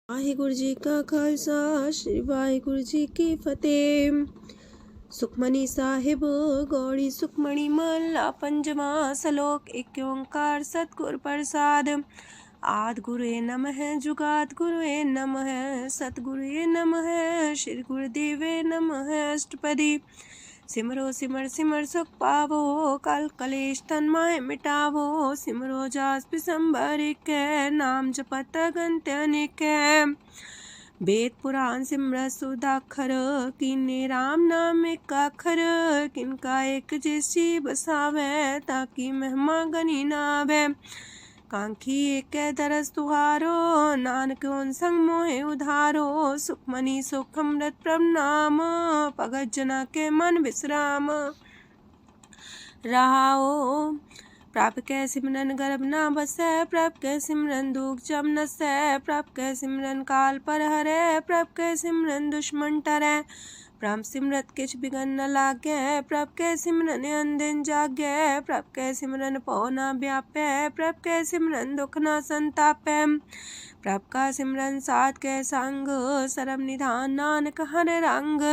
ਵਾਹਿਗੁਰੂ ਜੀ ਕਾ ਖਾਲਸਾ ਸ੍ਰੀ ਵਾਹਿਗੁਰੂ ਜੀ ਕੀ ਫਤਿਹ। ਸੁਖਮਨੀ ਸਾਹਿਬ ਗੌੜੀ ਸੁਖਮਣੀ ਮਹਲਾ ਪੰਜਵਾਂ ਸ਼ਲੋਕ। ਏਕ ਓੰਕਾਰ ਸਤਿਗੁਰ ਪ੍ਰਸਾਦ। ਆਦਿ ਗੁਰੁਏ ਨਮః ਜੁਗਾਦਿ ਗੁਰੁਏ ਨਮঃ ਸਤਿਗੁਰੁਏ ਨਮঃ ਸ੍ਰੀ ਗੁਰੁਦੇਵੇ ਨਮঃ। ਅਸ਼ਟਪਦੀ। सिमरो सिमर सिमर सुख पावो कल कलेश तन माहे मिटावो। सिमरो जास पिसंबर कै नाम जपत अगंत अनेक। वेद पुराण सिमरत सुदाखर कीने राम नाम एक आखर। किनका एक जैसी बसावे ताकि महिमा गनी नावे। कांखी एक दरस तुहारो नानक उन संग मोहे उधारो। सुखमनी सुख अमृत प्रभ नाम भगत जना के मन विश्राम। रहाओ प्रभ कै सिमरन गर्भ ना बसै। प्रभ कै सिमरन दुख जम नसै। प्रभ कै सिमरन काल पर हरै। प्रभ कै सिमरन दुश्मन टरै। प्रभ सिमरत किछ बिगन न लागै। प्रभ कै सिमरन अनदिन जागै। प्रभ कै सिमरन पौ न व्यापै। प्रभ कै सिमरन दुख न संतापै। प्रभ का सिमरन साध कै संग सरम निधान नानक हर रंग।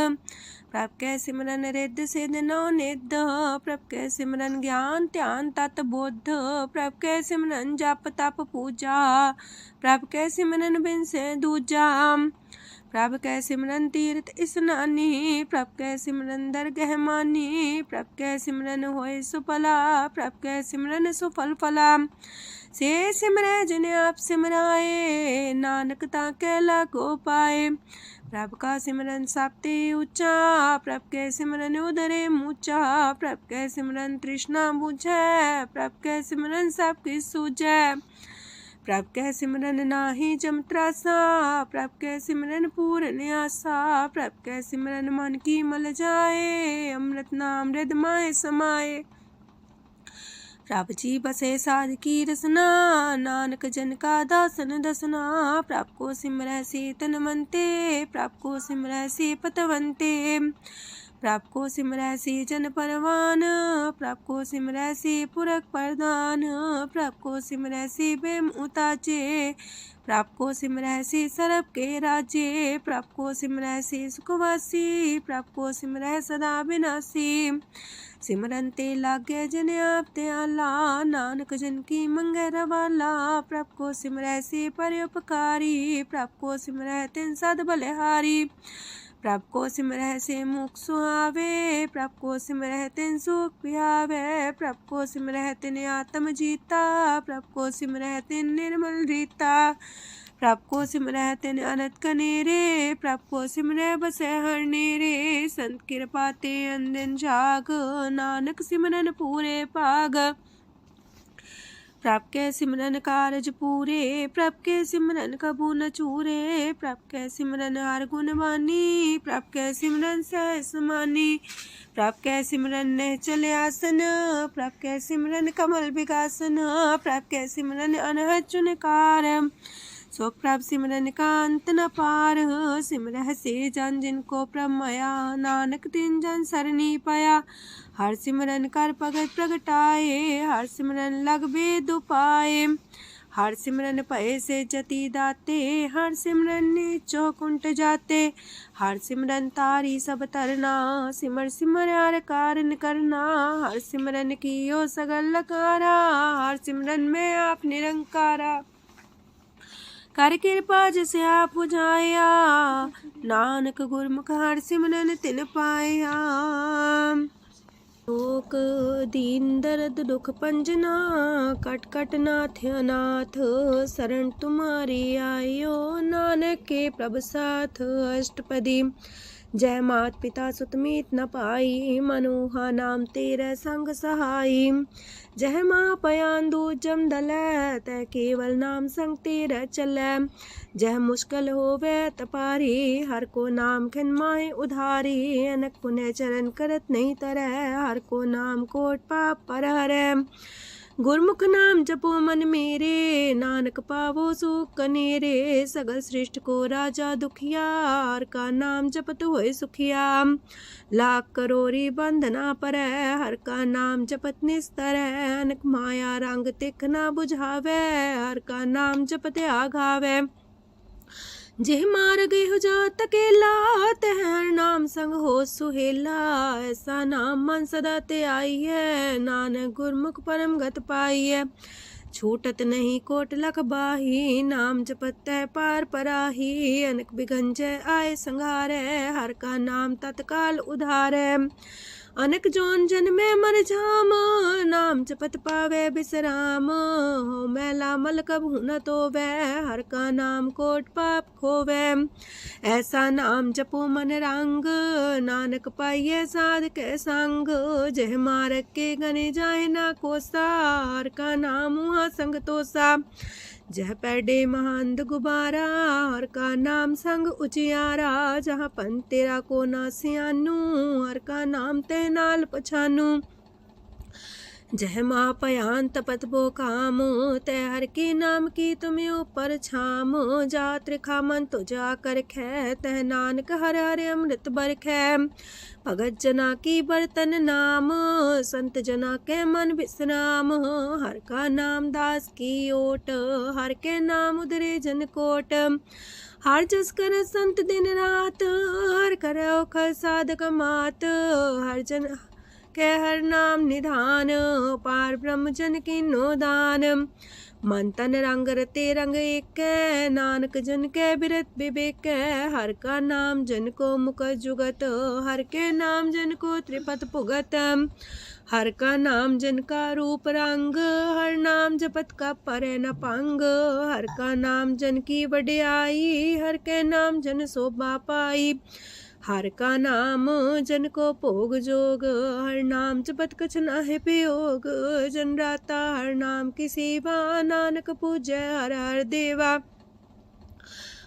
प्रभ कै सिमरन रिद्ध सिद्ध नौ निध। प्रभ कै सिमरन ज्ञान ध्यान तत बुद्ध। प्रभ कै सिमरन जप तप पूजा। प्रभ कै सिमरन बिन से दूजा। प्रभ कै सिमरन तीर्थ स्नानी। प्रभ कै सिमरन दरगह मानी। प्रभ कै सिमरन होए सुफला। प्रभ कै सिमरन सुफल फला। से सिमरै जिन आप सिमराए नानक ताकै लागो पाए। प्रभ का सिमरन सबते ऊंचा। प्रभ कै सिमरन उदरे मूचा। प्रभ कै सिमरन तृष्णा बुझै। प्रभ कै सिमरन सब किछ सूझै। प्रभ कै सिमरन नाहि जम त्रासा। प्रभ कै सिमरन पूरन आसा। प्रभ कै सिमरन मन की मल जाए। अमृत नाम हृदय माहे समाए। प्रभ जी बसे साध की रसना नानक जन का दासन दसना। प्रभ को सिमरै से तन मनते। प्रभ को सिमरै से पतवंते। प्रभ को सिमरै से जन परवान। प्रभ को सिमरै से पुरख प्रधान। प्रभ को सिमरै से बेम उताचे। प्रभ को सिमरै से सरब के राजे। प्रभ को सिमरै से सुखवासी। प्रभ को सिमरै सदा विनाशी। सिमरन ते लागे जन आप दयाला नानक जन की मंगै रवाला। प्रभ को सिमरै से परोपकारी। प्रभ को सिमरै तिन सद बलिहारी। प्रभ को सिमरै से मुख सुहावे। प्रभ को सिमरै तिन सुख पिहावे। प्रभ को सिमरै तिन आत्म जीता। प्रभ को सिमरै तिन निर्मल रीता। प्रभ को सिमरै तिन अनंत कनेरे। प्रभ को सिमरै बसै हर नेरे। संत कृपा ते अनदिन जाग नानक सिमरन पूरे भाग। प्रभ कै सिमरन कारज पूरे। प्रभ कै सिमरन कबू न चूरे। प्रभ कै सिमरन हर गुण बानी। प्रभ कै सिमरन सहज समानी। प्रभ कै सिमरन निश्चल आसन। प्रभ कै सिमरन कमल विगासन। प्रभ कै सिमरन अनहद चुनकार। सो प्रभ सिमरन का अंत न पार। सिमरह से जन जिनको प्रभ माया नानक तिन जन सरनी पाया। हर सिमरन कर भगत प्रगटाए। हर सिमरन लग वेद उपाय। हर सिमरन भय से जति दाते। हर सिमरन नीचो कुंट जाते। हर सिमरन तारी सब तरना। सिमर सिमर हर कारण करना। हर सिमरन कियो सगल लकारा। हर सिमरन में आप निरंकारा। कर कृपा जिसे आप बुझाया नानक गुरमुख हर सिमरन तिन पाया। लोक दीन दर्द दुख पंजना कट कट नाथ अनाथ। शरण तुम्हारी आयो नानक के प्रभ साथ। अष्टपदी। जय मात पिता सुत मीत न पाई। मनोहा नाम तेरे संग सहाई। जय माँ पयान दूज जम दलै तै केवल नाम संग तेरे चलै। जह मुश्किल होवे तपारी हर को नाम खिन माहे उधारी। अनक पुण्य चरण करत नहीं तरह हर को नाम कोट पाप पर हरै। गुरमुख नाम जपो मन मेरे नानक पावो सुख कनेरे। सगल सृष्टि को राजा दुखिया हर का नाम जपत होए सुखिया। लाख करोरी बंधना पर हर का नाम जपत निस्तर। अनक माया रंग तिख ना बुझावे हर का नाम जपत आघावे। जेह मार गए हो जात अकेला, तह हर नाम संग हो सुहेला। ऐसा नाम मन सदा ते आई है, नानक गुरमुख परम गत पाई है। छूटत नहीं कोट लख बाही, नाम जपत है पार पराही। अनक बिगंजय आए संघारे, हर का नाम तत्काल उधारे। अनक जोन जन में मर जाम, नाम जपत पावे बिसराम। हो मैला मल कबहु न तोवे, हर का नाम कोट पाप खोवे। ऐसा नाम जपो मन रंग, नानक पाइये साध के संग। जह मारक के गने जाए ना कोसा, हर का नाम हुआ संग तोसा। जह पैडे महांद गुबारा, हर का नाम संग उजियारा। जहाँ पन तेरा को ना सियानू, हर का नाम ते नाल पछानू। जह माँ पयान तपत बो काम, तय हर के नाम की तुम्हें ऊपर छाम। जा त्रिखा मन तो जा कर खे, तह नानक हर हर अमृत बरखै। भगत जना की बर्तन नाम, संत जना के मन विश्राम। हर का नाम दास की ओट, हर के नाम उधरे जन कोट। हर जस कर संत दिन रात, हर करो खर साधक मात। हर जन के हर नाम निधान, पार ब्रह्म जन की नो दान। मन तन रंग रते रंग एक, नानक जन के बिरत विवेक। हर का नाम जन को मुख जुगत, हर के नाम जन को त्रिपत पुगत। हर का नाम जन का रूप रंग, हर नाम जपत का परे न पंग। हर का नाम जन की वड्याई, हर के नाम जन शोभा पाई। हर का नाम जन को भोग जोग, हर नाम जपत कछ नाहि प्रयोग। जन राता हर नाम की सेवा, नानक पूजै हर हर देवा।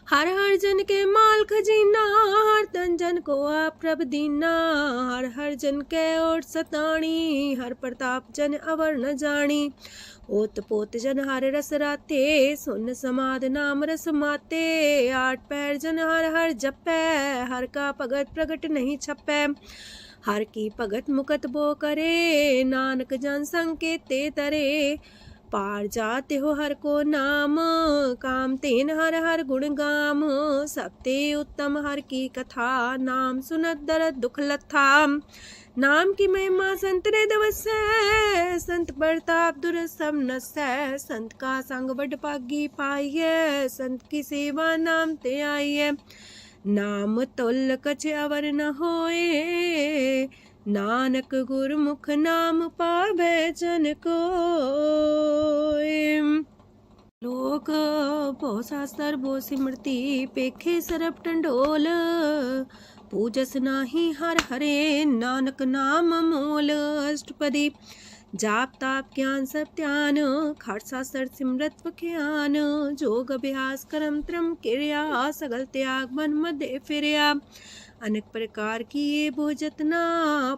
हर हर जन के माल खजीना, हर तन जन को आप प्रभ दीना। हर हर जन के ओट सताणी, हर प्रताप जन अवर न जानी। ओत पोत जन हर रस राते, सुन समाध नाम रस माते। आठ पैर जन हर हर जपै, हर का भगत प्रगट नहीं छपै। हर की भगत मुकत बो करे, नानक जन संकेते तरे। पार जाते हो हर को नाम, काम तेन हर हर गुण गाम। सबते उत्तम हर की कथा, नाम सुनत दरद दुख लथा। नाम की महिमा संत रे दवसै, संत प्रताप दुर सब नसै। संत का संग बड़ पागी पाइये, संत की सेवा नाम ते आइये। नाम तुल कछ अवर न होए, नानक गुरमुख नाम पावै जन कोय। लोक भो शास्त्र भो सिमरती, पेखे सरप टंडोल। पूजस नाही हर हरे, नानक नाम मोल। अष्टपदी जाप ताप ज्ञान सब ध्यान, खट शास्त्र सिमरत ज्ञान। जोग अभ्यास करम त्रम क्रिया, सगल त्याग मन मध्य फिरया। अनेक प्रकार की ये बहु जतना,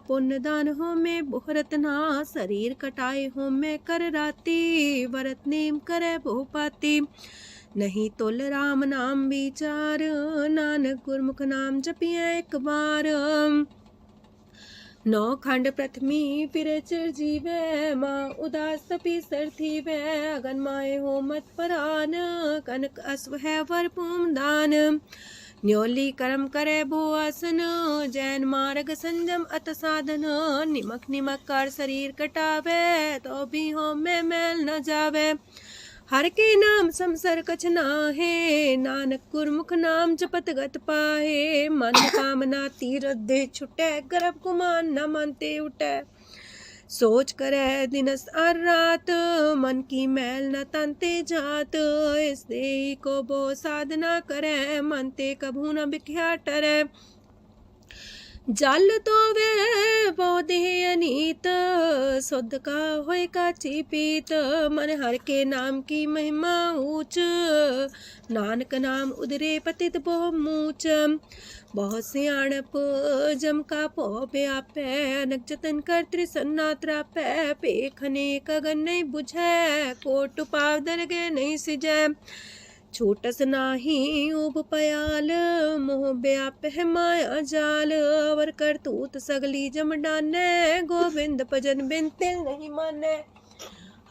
पुण्य दान हो में बहु रतना। शरीर कटाए हो में कर राती, व्रत नेम करे बहु पाती। नहीं तोल राम नाम विचार, नानक गुरमुख नाम जपिए एक बार। नौ खंड प्रथमी फिरे चिर जीवे, माँ उदास तपी सर थीवे। अगन माए हो मत परान, कनक अश्व है वर पूम दान। न्योली कर्म करे भो आसन, जैन मार्ग संजम अत साधन। निमक निमक कर शरीर कटावे, तो भी हो में मैल न जावे। हर के नाम समसर कछ नाहे, नानक गुरमुख नाम जपत गत पाहे। मन कामना तीर दे छुटे, गर्भ गुमान न मानते उठे। सोच करे दिनस और रात, मन की मैल न तनते जात। इस देही को बो साधना करे, मनते कभू न बिख्या टरे। जल तो वे बोधे अनीत, शुद्ध का होय काची पीत। मन हर के नाम की महिमा ऊंच, नानक नाम उदरे पतित बहु मूच। बहुत सियाणप जम का पो व्यापै, अनक जतन कर त्रिसन्ना त्रापै। पेखने कगन नहीं बुझै, कोट पाव दरगे नहीं सिजै। छोटस नाही उब पयाल, मोह व्याप है माया जाल। अवर करतूत सगली जम डानै, गोविंद भजन बिन तिल नहीं मानै।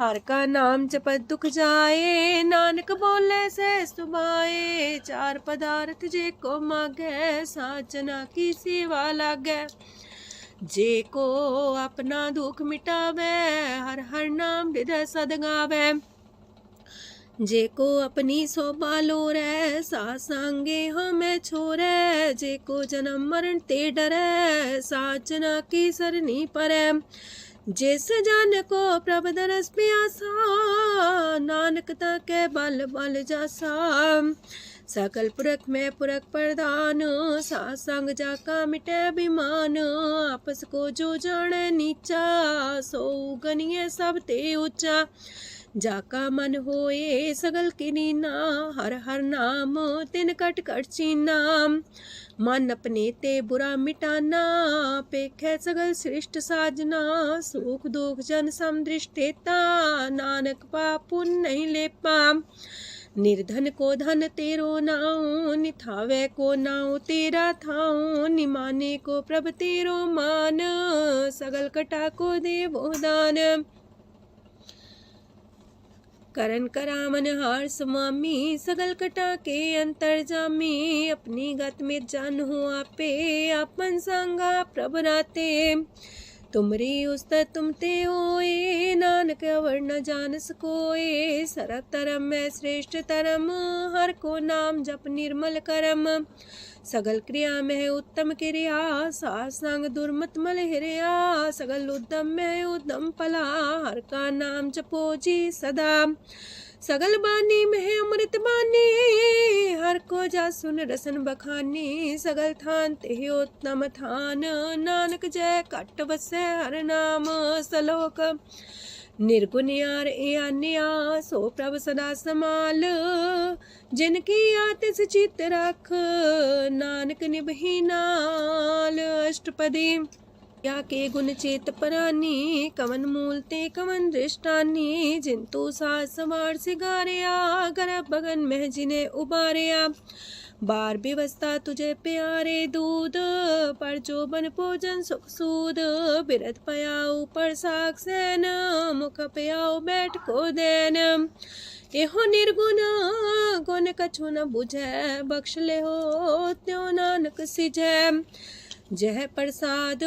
हर का नाम जपत दुख जाए, नानक बोले से सुभाए। चार पदार्थ जे को मागे, साजना की सेवा लागे। जे को अपना दुख मिटावे, हर हर नाम हृदय सद गावे। जे को अपनी शोभा लोरे, सासंगे हमें छोरे। जे को जन्म मरण ते डरे, साजना की सरनी परे। जिस जन को प्रभ दरस प्यासा, नानक ताके बल बल जासा। सकल पुरख में पुरख प्रधान, सासंग जाका मिटे अभिमान। आपस को जो जाने नीचा, सो गनिए सब ते ऊंचा। जाका मन होए सगल किनीना, हर हर नाम तिन कट कट चीना। मन अपने ते बुरा मिटाना, पेखे सगल श्रेष्ठ साजना। सुख दुख जन समदृष्टेता, नानक पाप पुण्य नहीं लेपा। निर्धन को धन तेरो नाऊ, निथावे को नाऊ तेरा थाऊ। निमाने को प्रभ तेरो मान, सगल कटा को देवो दान। करन करामन हार समामी, सगल कटा के अंतर जामी। अपनी गत में जन हो आपे, आपन संगा प्रभ राते। तुमरी उस्ता तुम ते होए, नानक अवर न जान सकोए। सरब तरम में श्रेष्ठ तरम, हर को नाम जप निर्मल करम। सगल क्रिया में उत्तम क्रिया, सासंग दुर्मत मल हिरिया। सगल उद्यम में उद्यम फला, हर का नाम जपो जी सदा। सगल बानी में अमृत बानी, हर को जा सुन रसन बखानी। सगल थान ते उत्तम थान, नानक जय कट बसे हर नाम सलोक। निर्गुण यार आन्या, सो प्रभ सदा समाल। जिनकी आतिस चित रख, नानक निभही नाल। अष्टपदी या के गुण चेत परानी, कवन मूल ते कवन दृष्टानी। जिंतु सास सवार सिगारिया, गर्भ बगन में जिन्हें उबारिया। बार व्यवस्था तुझे प्यारे दूध, पर जो बन भोजन सुख सूद। बिरत पयाऊ पर साग सैन, मुख पयाऊ बैठ को देन। एहो निर्गुण गुण कछु न बुझे, बख्श ले हो त्यों नानक सिझे। जह प्रसाद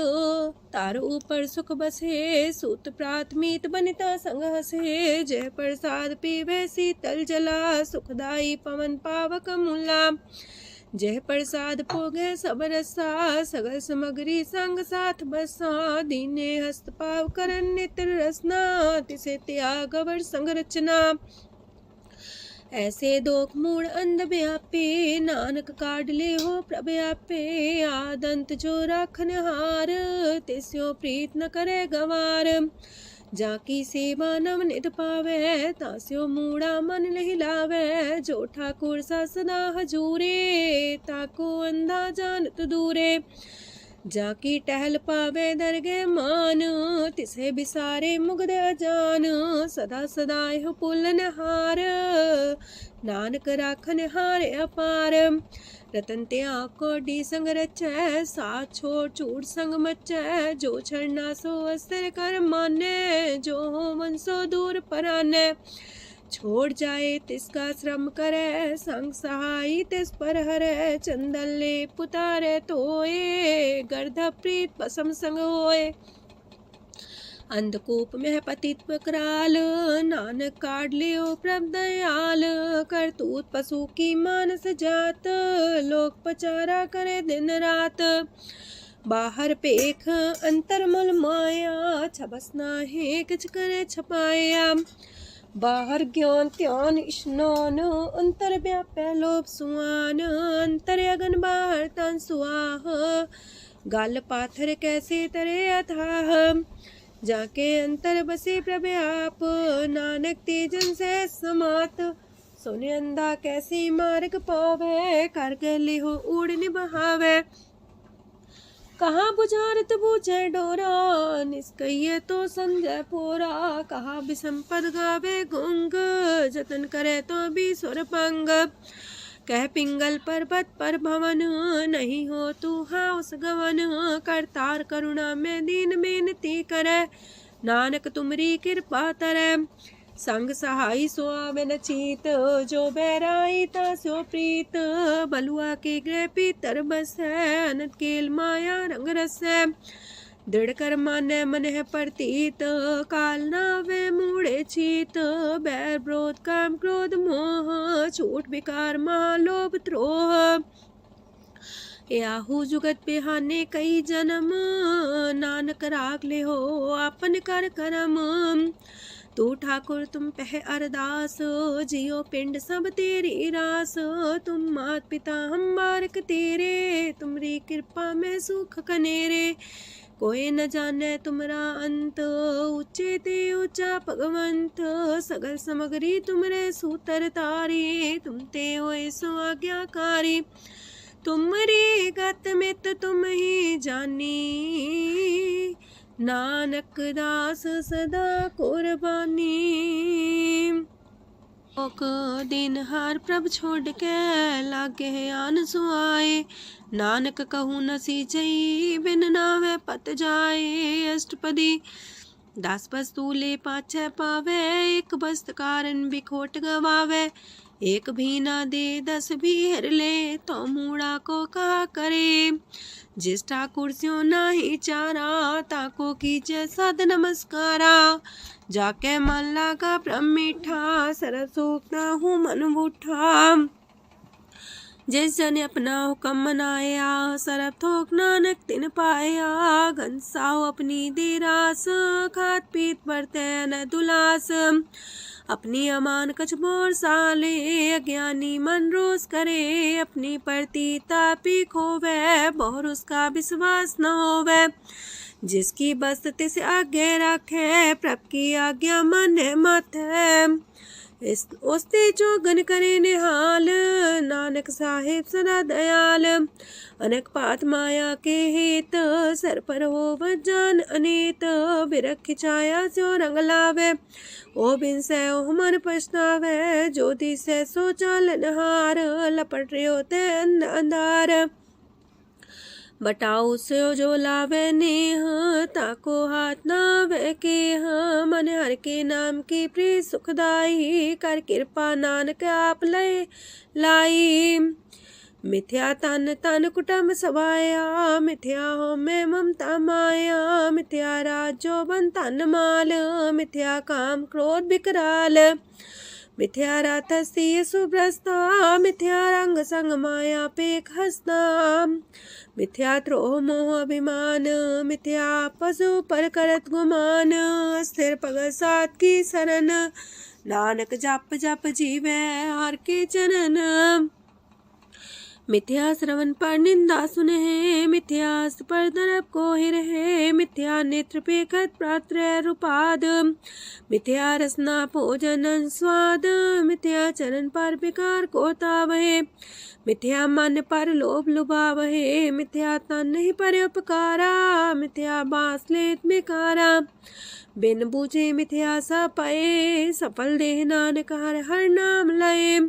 तार ऊपर सुख बसे, सूत प्रात मीत बनिता संग हसे। जह प्रसाद पीवे शीतल जला, सुखदाई पवन पावक मूला। जह प्रसाद पोगे सब रसा, सगल समग्री संग साथ बसा। दीने हस्त पाव करन नित्र रसना, तिसे त्याग अवर संग रचना। ऐसे दोख मूड अंध व्यापे, नानक काढ़ ले हो प्रभ आपे। आदंत जो राखन हार, तिस्यो प्रीत न करे गवार। जाकी सेवा नव निध पावे, तास्यो मूड़ा मन लहिलावे। जो ठाकुर सा सदा हजूरे, ताको अंधा जानत दूरे। जाकी टहल पावे दरगे मान, तिसे बिसारे मुग्ध अजान। सदा सदा यह पुलन हार, नानक राखन हार अपार। रतन त्याग कोडी संग रचै, साथ छोड़ चूड़ संग मचै। जो छड़ना सो अस्तर कर माने, जो हो मन सो दूर पराने। छोड़ जाए तिसका श्रम करे, संग सहाई तिस पर हरे। चंदन ले पुतारे तोए, गर्ध प्रीत पसम संग होए। अंधकूप में पतित कराल, नानक काढ़ लियो प्रभ दयाल। करतूत पशु की मानस जात, लोक पचारा करे दिन रात। बाहर पेख अंतर मूल माया, छबस नाहे किछ करे छपाया। बाहर ज्ञान त्यान स्नान, अंतर व्यापै लोभ सुआन। अंतर अगन बाहर तन सुआह, गल पाथर कैसे तरे अथाह। जाके अंतर बसे प्रभ आप, नानक तेजन से समात। सोने अंधा कैसे मार्ग पावे, कर गले हो उड़ निबहावे। कहाँ बुझारत बूझे डोरा, निष्कइये तो संजय पोरा। कहा विसंपद गावे गुंग, जतन करे तो भी सुर पंग। कह पिंगल पर्वत पर भवन, नहीं हो तू हाउस गवन। करतार करुणा में दीन बेनती करे, नानक तुमरी कृपा तरੈ। संग सहाई सो आवे न चीत, जो बैराई तास्यो प्रीत। बलुआ के गृह पीतर बसै, अनंत केल माया रंग रसै। दृढ़ कर मानै मन है प्रतीत, काल नावे मूढ़े चीत। बैर विरोध काम क्रोध मोह, छूट विकार महालोभ द्रोह। याहू जुगत बिहाने कई जन्म, नानक राख ले हो आपन कर करम। तू ठाकुर तुम पह अरदास, जियो पिंड सब तेरी रास। तुम मात पिता हम बारक तेरे, तुमरी कृपा में सुख कनेरे। कोई न जाने तुमरा अंत, ऊंचे ते ऊंचा भगवंत। सगल समगरी तुमरे सूतर तारी, तुम ते होए सो आज्ञाकारी। तुमरी गत मित तुम ही जानी, नानक दास सदा कुर्बानी। दिन हार प्रभ छोड़ के, लागे आन सुआए। नानक कहूँ न सीचई, बिन नावे पत जाए। अष्टपदी दास बस्तूले पाछे पावे, एक बस्त कारण बिखोट गवावे। एक भी ना दे दस भी हर ले, तो मूड़ा को कहा करे। जिस ठाकुर स्यों नाही चारा, ताको कीजे सद नमस्कारा। जाके मन लागा ब्रह्म मीठा, सरल सूख ना हूँ मन बूठा। जिस जन अपना हुक्म मनाया, सरब थोक नानक तिन पाया। घनसाओ अपनी देरास, खात पीत बरते न दुलास। अपनी अमान कछ मोर साले, अज्ञानी मन रोस करे। अपनी परती तापी खोवे, बहुर उसका विश्वास न होवे। जिसकी बस्त तिस आगे रखे, प्रभ की आज्ञा माने माथे। उसते चौगन करे निहाल, नानक साहिब सदा दयाल। अनेक पात माया के हेत, सर पर हो जान अनेत। बिरख छाया स्यो रंग लावे, ओ बिन से ओ मन पछतावे। जो दिसे सो चालन हार, लपट रहे होते अंधार। बटाऊ से जो लावे नेह, ताको हाथ नावे के। मन हर के नाम की प्रीत सुखदाई, कर कृपा नानक आप लय लाई। मिथ्या तन तन कुटुम सवाया, मिथ्या हो में ममता माया। मिथ्या राजो बन तन माल, मिथ्या काम क्रोध विकराल। मिथ्या रातसी सुभ्रस्ता, मिथ्या रंग संग माया पेख हस्ता। मिथ्या द्रोह मोह अभिमान, मिथ्या पशु पर करत गुमान। स्थिर पग सात की शरण, नानक जप जप जीवे हर के चरण। मिथ्या श्रवण पर निंदा सुने, मिथ्या पर दरब को ही रहे। मिथ्या नेत्र पेखत प्रात्र रूपाद, मिथ्या रसना भोजन स्वाद। मिथ्या चरण पर विकार को तावहे, मिथ्या मन पर लोभ लुभावहे। मिथ्या तन ही पर उपकारा, मिथ्या बास लेत बेकारा। बिन बूझे मिथ्या सा पाए, सफल देह नानक हर हर नाम लय।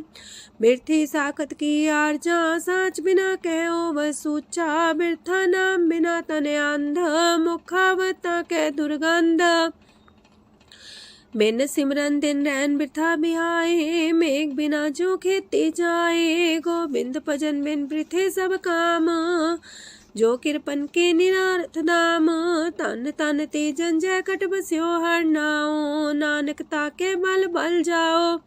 बिरथी साखत की आर्जा, साच बिना कहो वह सूचा। बिरथा नाम बिना तन अंध, मुखावता के दुर्गंध। बिन सिमरन दिन रैन बिरथा बिहाए, मेघ बिना जो खेती जाए। गोविंद भजन बिन बिरथे सब काम, जो किरपन के निरारथ दाम। तन तन ते जंजय कट बस्यो हर नाओ, नानक ताके बल बल जाओ।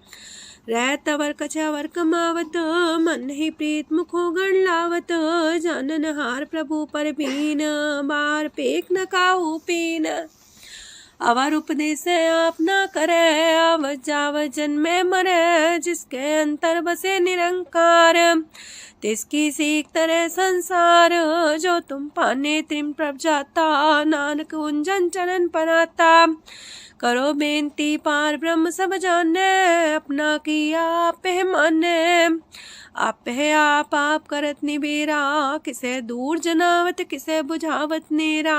रह तवर कछवर कमावत, मन ही प्रीत मुखो गण लावत। जानन हार प्रभु पर बीन, बार पेख न काहू पीन। अवर उपदेश आप न करे, आवत जावत जन्मे मरे। जिसके अंतर बसे निरंकार, तिसकी सीख तरह संसार। जो तुम पाने त्रिम प्रभ जाता, नानक उंजन चरण पनाता। करो बेनती पार ब्रह्म सब जाने, अपना किया आप माने। आप है आप करत निबेरा, किसे दूर जनावत किसे बुझावत नेरा।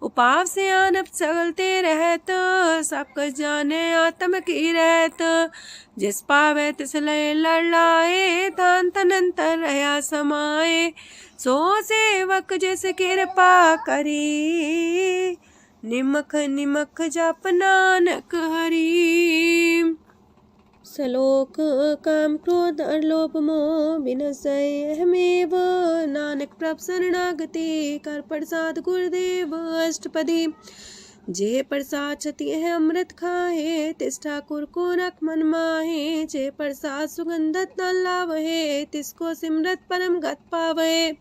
उपाव से आनप चलते रहत, सब कुछ जाने आत्म की रहत। जिस पावे तिस लय लड़ लाए, तान तनंतर रहा समाए। सो सेवक जिस कृपा करी, निमख निमख जप नानक हरि। सलोक काम क्रोध और लोभ मोह विनशय अहमेव, नानक प्रभ शरणागति कर प्रसाद गुरुदेव अष्टपदी। जे प्रसाद छति है अमृत खाहे, तिस ठाकुर को रख मन माहे। जे प्रसाद सुगंधत न लावहे, तिसको सिमरत परम गत पावहे।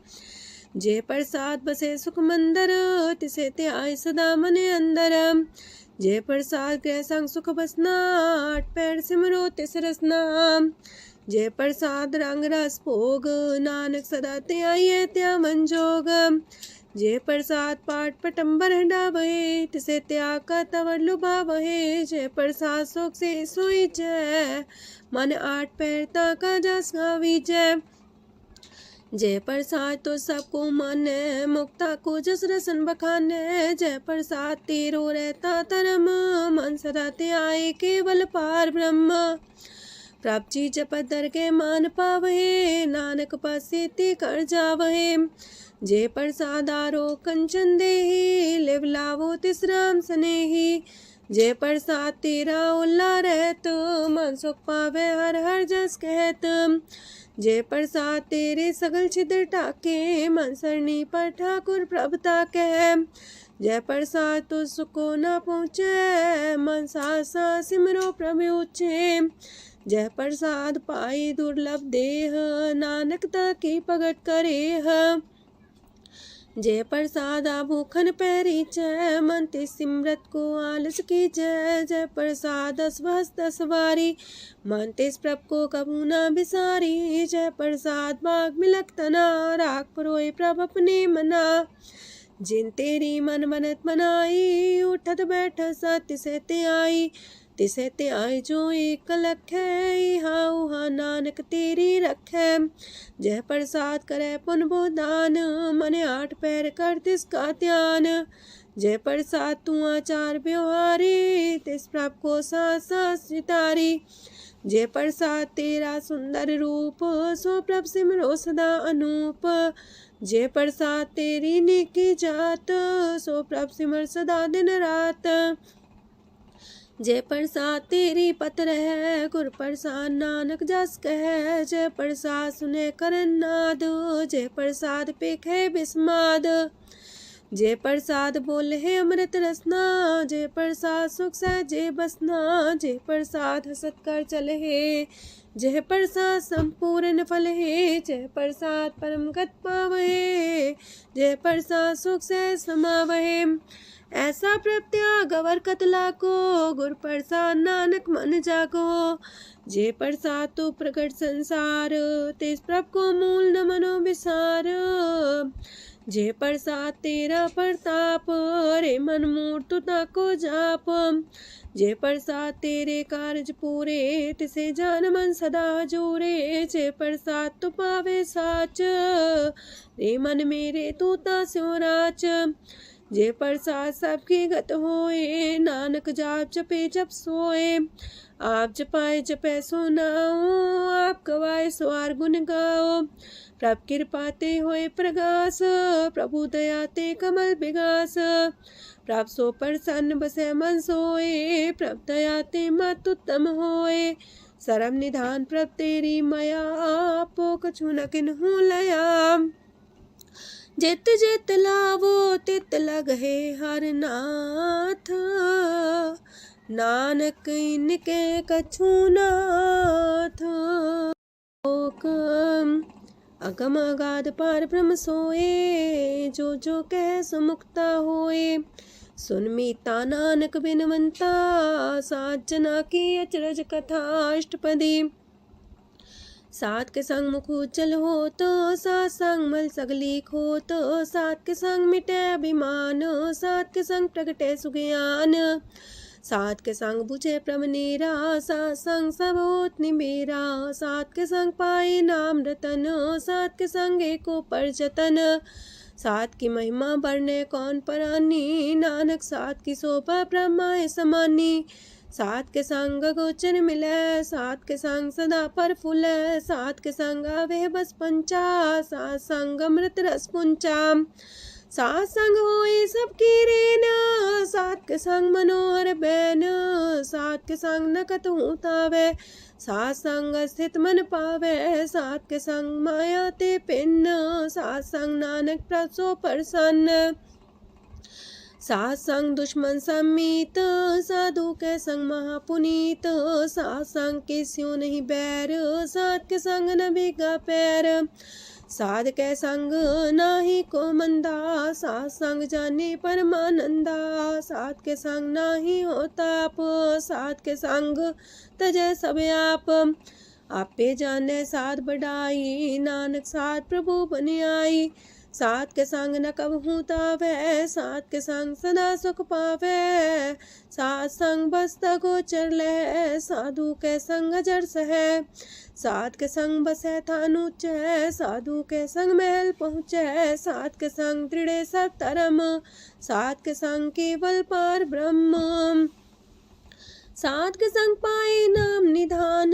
जे प्रसाद बसे सुख मंदर, तिसे त्याय सदा मने अंदर। जे प्रसाद गृह संग सुख बसना, आठ पैर सिमरो तिस रसना। जे प्रसाद रंग रस भोग, नानक सदा त्याये त्या मन जोग। जे प्रसाद पाठ पटम्बर डावहे, तिसे त्याग का तवर लुभावहे। जे प्रसाद सुख से सोई जय, मन आठ पैर ताका जस गावीजय। जय प्रसाद तो सबको माने, मुक्ता को जस रसन बखाने। जय प्रसाद तेरो रहता धर्म, मन सदा त्याये केवल पार ब्रह्म। प्रभ जी जपत दर के मान पावहे, नानक पासे ते कर जावहे। जय प्रसाद आरो कंचन देही, लिव लावो तिस राम सनेही। जय प्रसाद तेरा उल्ला रहत, मन सुख पावे हर हर जस कहत। जय प्रसाद तेरे सगल छिद्र टाके, मन सरनी पर ठाकुर प्रभुता कह। जय प्रसाद तो सुको न पहुँचे, मन सा सिमरो प्रभु ऊँचे। जय प्रसाद पाई दुर्लभ देह, नानक ताकी प्रगट करे। जय प्रसाद भूखन पैरी जय, मन ते सिमरत को आलस की जय। जय प्रसाद अस्वस्थ सवारी, मन तेस प्रभ को कबू न बिसारी। जय प्रसाद बाग मिलक तना, राख परोए प्रभ अपने मना। जिन तेरी मन मनत मनाई, उठत बैठत सत्य से ते आई। तिसे ते आए जो एक लख है, इहा उहा नानक तेरी रखै। जय प्रसाद करे पुन बोदान, मने आठ पैर कर तिसका ध्यान। जय प्रसाद तू आचार व्यवहारी, तिस प्रभ को सास सितारी। जय प्रसाद तेरा सुंदर रूप, सो प्रभ सिमरो सदा अनूप। जय प्रसाद तेरी नेकी जात, सो प्रभ सिमर सदा दिन रात। जय प्रसाद तेरी पत्र है, गुर प्रसाद नानक जस कह। जय प्रसाद सुने करन नाद, जय प्रसाद पेखे बिस्माद। जय प्रसाद बोले है अमृत रसना, जय प्रसाद सुख सहजे बसना। जय प्रसाद हसत कर चले है, जय प्रसाद संपूर्ण फल है। जय प्रसाद परम गत पावहे, जय प्रसाद सुख से समावहे। ऐसा प्रत्याग अवर कतला को, गुर प्रसाद नानक मन जागो। जय प्रसाद तो प्रकट संसार, तेज प्रभ को मूल न मनो विसार। जय प्रसाद तेरा प्रताप, रे मन मूर्त ताको जाप। जय प्रसाद तेरे कारज पूरे, तिसे जान मन सदा जोरे। जय प्रसाद तू पावे साच, रे मन मेरे तू ता स्यो राच। जय प्रसाद सबकी गत होए, नानक जाप जपे जप सोए। आप जपाए जपे सो नाओ, आप गवाए सो आर गुण गाओ। प्रभ कृपा ते होए प्रगास, प्रभु दया ते कमल विगास। प्रभ सो प्रसन्न बसे मन सोए, प्रभ दया ते मत उत्तम होए। सरम निधान प्रभ तेरी मया, आपो कछु न किन्हु लया। जित जित लावो तित लगहे हर नाथ, नानक इनके कछु नाथ। अगम अगाध पार ब्रह्म सोए, जो जो कह सो मुक्ता होए। सुन मीता नानक बिनवंता, सात जना की अचरज कथा अष्टपदी। सात के संग मुख उज्जल हो तो, सात संग मल सगलीक हो तो। सात के संग मिटे अभिमान, सात के संग प्रगटे सुज्ञान। सात के संग बुझे प्रमनेरा, सात संग सब होत निमेरा। सात के संग पाए नाम रतन, सात के संग एको पर जतन। सात की महिमा बढ़ने कौन परानी, नानक सात की शोभा ब्रह्मा समानी। सात के संग गोचर मिले, सात के संग सदा पर फूले। सात के संग आवे बस पंचा, सात संग अमृत रस पुंचा। सात संग होए सबकी रेन, सात के संग मनोहर बैन, सात के संग न कतहु तावै, सात संग स्थित मन पावै, सात के संग माया ते पिन्न, सात संग नानक प्रसो प्रसन्न, सात संग दुश्मन समीत, साधु के संग महापुनीत, सात संग के स्यों नहीं बैर, सात के संग न भीगा पैर, साध के संग नाही को मंदा, सात संग जाने परमानंदा, सात के संग नाही हो ताप, सात के संग तजै सब आप, आपे जाने साध बढ़ाई, नानक साध प्रभु बन आई, सात के संग न कबहू तावै, सात के संग सदा सुख पावै, सात संग बसता गोचर लहै, साधु के संग अजर सहै, सात के संग बसै थान ऊंचै, साधु के संग महल पहुँचै, सात के संग दृढ़ सतरम, सात के संग केवल पार ब्रह्म, सात के संग पाए नाम निधान,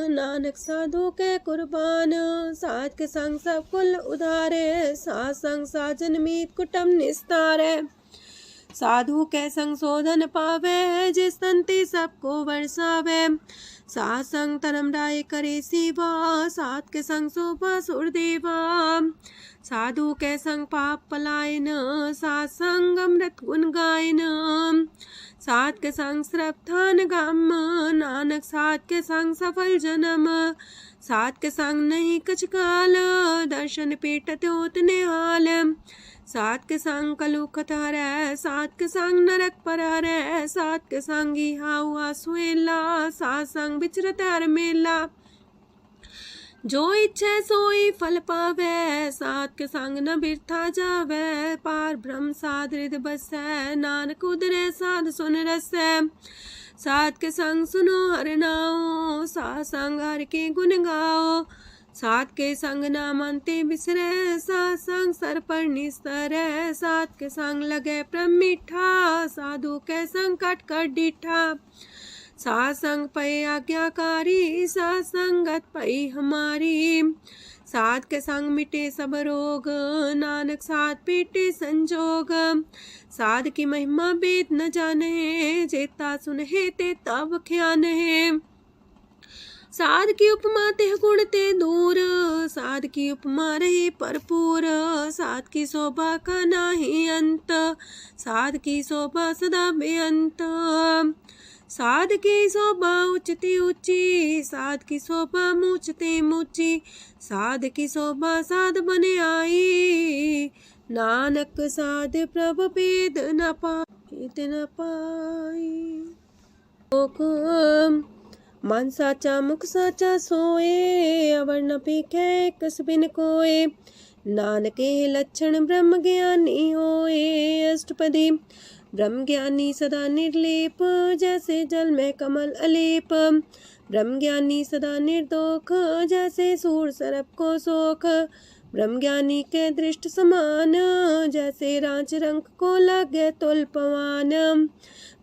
नानक साधु के कुर्बान, सात के संग सब कुल उधारे, सात संग साजन मीत कुटुम निस्तारे, साधु के संग शोधन पावे, जिस तंती सबको बरसावे, सात संग धर्म राय करे सेवा, सात के संग शोभा सुरदेवा, साधु के संग पाप पलायन, सात संग अमृत गुण गायन, सात के संग श्रद्धान गम, नानक सात के संग सफल जन्म, सात के संग नहीं कछ काल, दर्शन पेटत होत निहाल, सात के संग कलुखत हरै, सात के संग नरक पर हरै, सात के संग इहा हुआ सुएला, सात संग विचरत हर मेला, जो इच्छा सोई फल पावै, सात के संग न बिरथा जावै, पार ब्रह्म साध हृद बसै, नानक उदरै साध सुन रसै, सात के संग सुनो हर नाओ, सात संग हर के गुण गाओ, सात के संग नाम अंते बिसरै, सात संग सर पर निस्तरै, सात के संग लगे प्रेम मीठा, साधु के संग कट कर डिठा, सात संग पै आज्ञाकारी, सात संगत पै हमारी, सात के संग मिटे सब रोग, नानक सात पेटे संजोग, साध की महिमा वेद न जाने, जेता सुनहे तेता बख्यानहे, साध की उपमा तेह गुण ते दूर, साध की उपमा रहे भरपूर, साध की शोभा का नाही अंत, साध की शोभा सदा बेअंत, साध की शोभा उच्चते ऊंची, साध की शोभा मूचते मूची, साध की शोभा साध बने आई, नानक साध प्रभ भेद न पाई, मन साचा मुख साचा सोए, अवर न पीखे कस बिन कोए, नानके लक्षण ब्रह्म ज्ञानी होए, अष्टपदी ब्रह्म ज्ञानी सदा निर्लेप, जैसे जल में कमल अलेप, ब्रह्म ज्ञानी सदा निर्दोख, जैसे सूर सर्प को सोख, ब्रह्म ज्ञानी के दृष्ट समान, जैसे रांच रंग को लगे तुल पवान,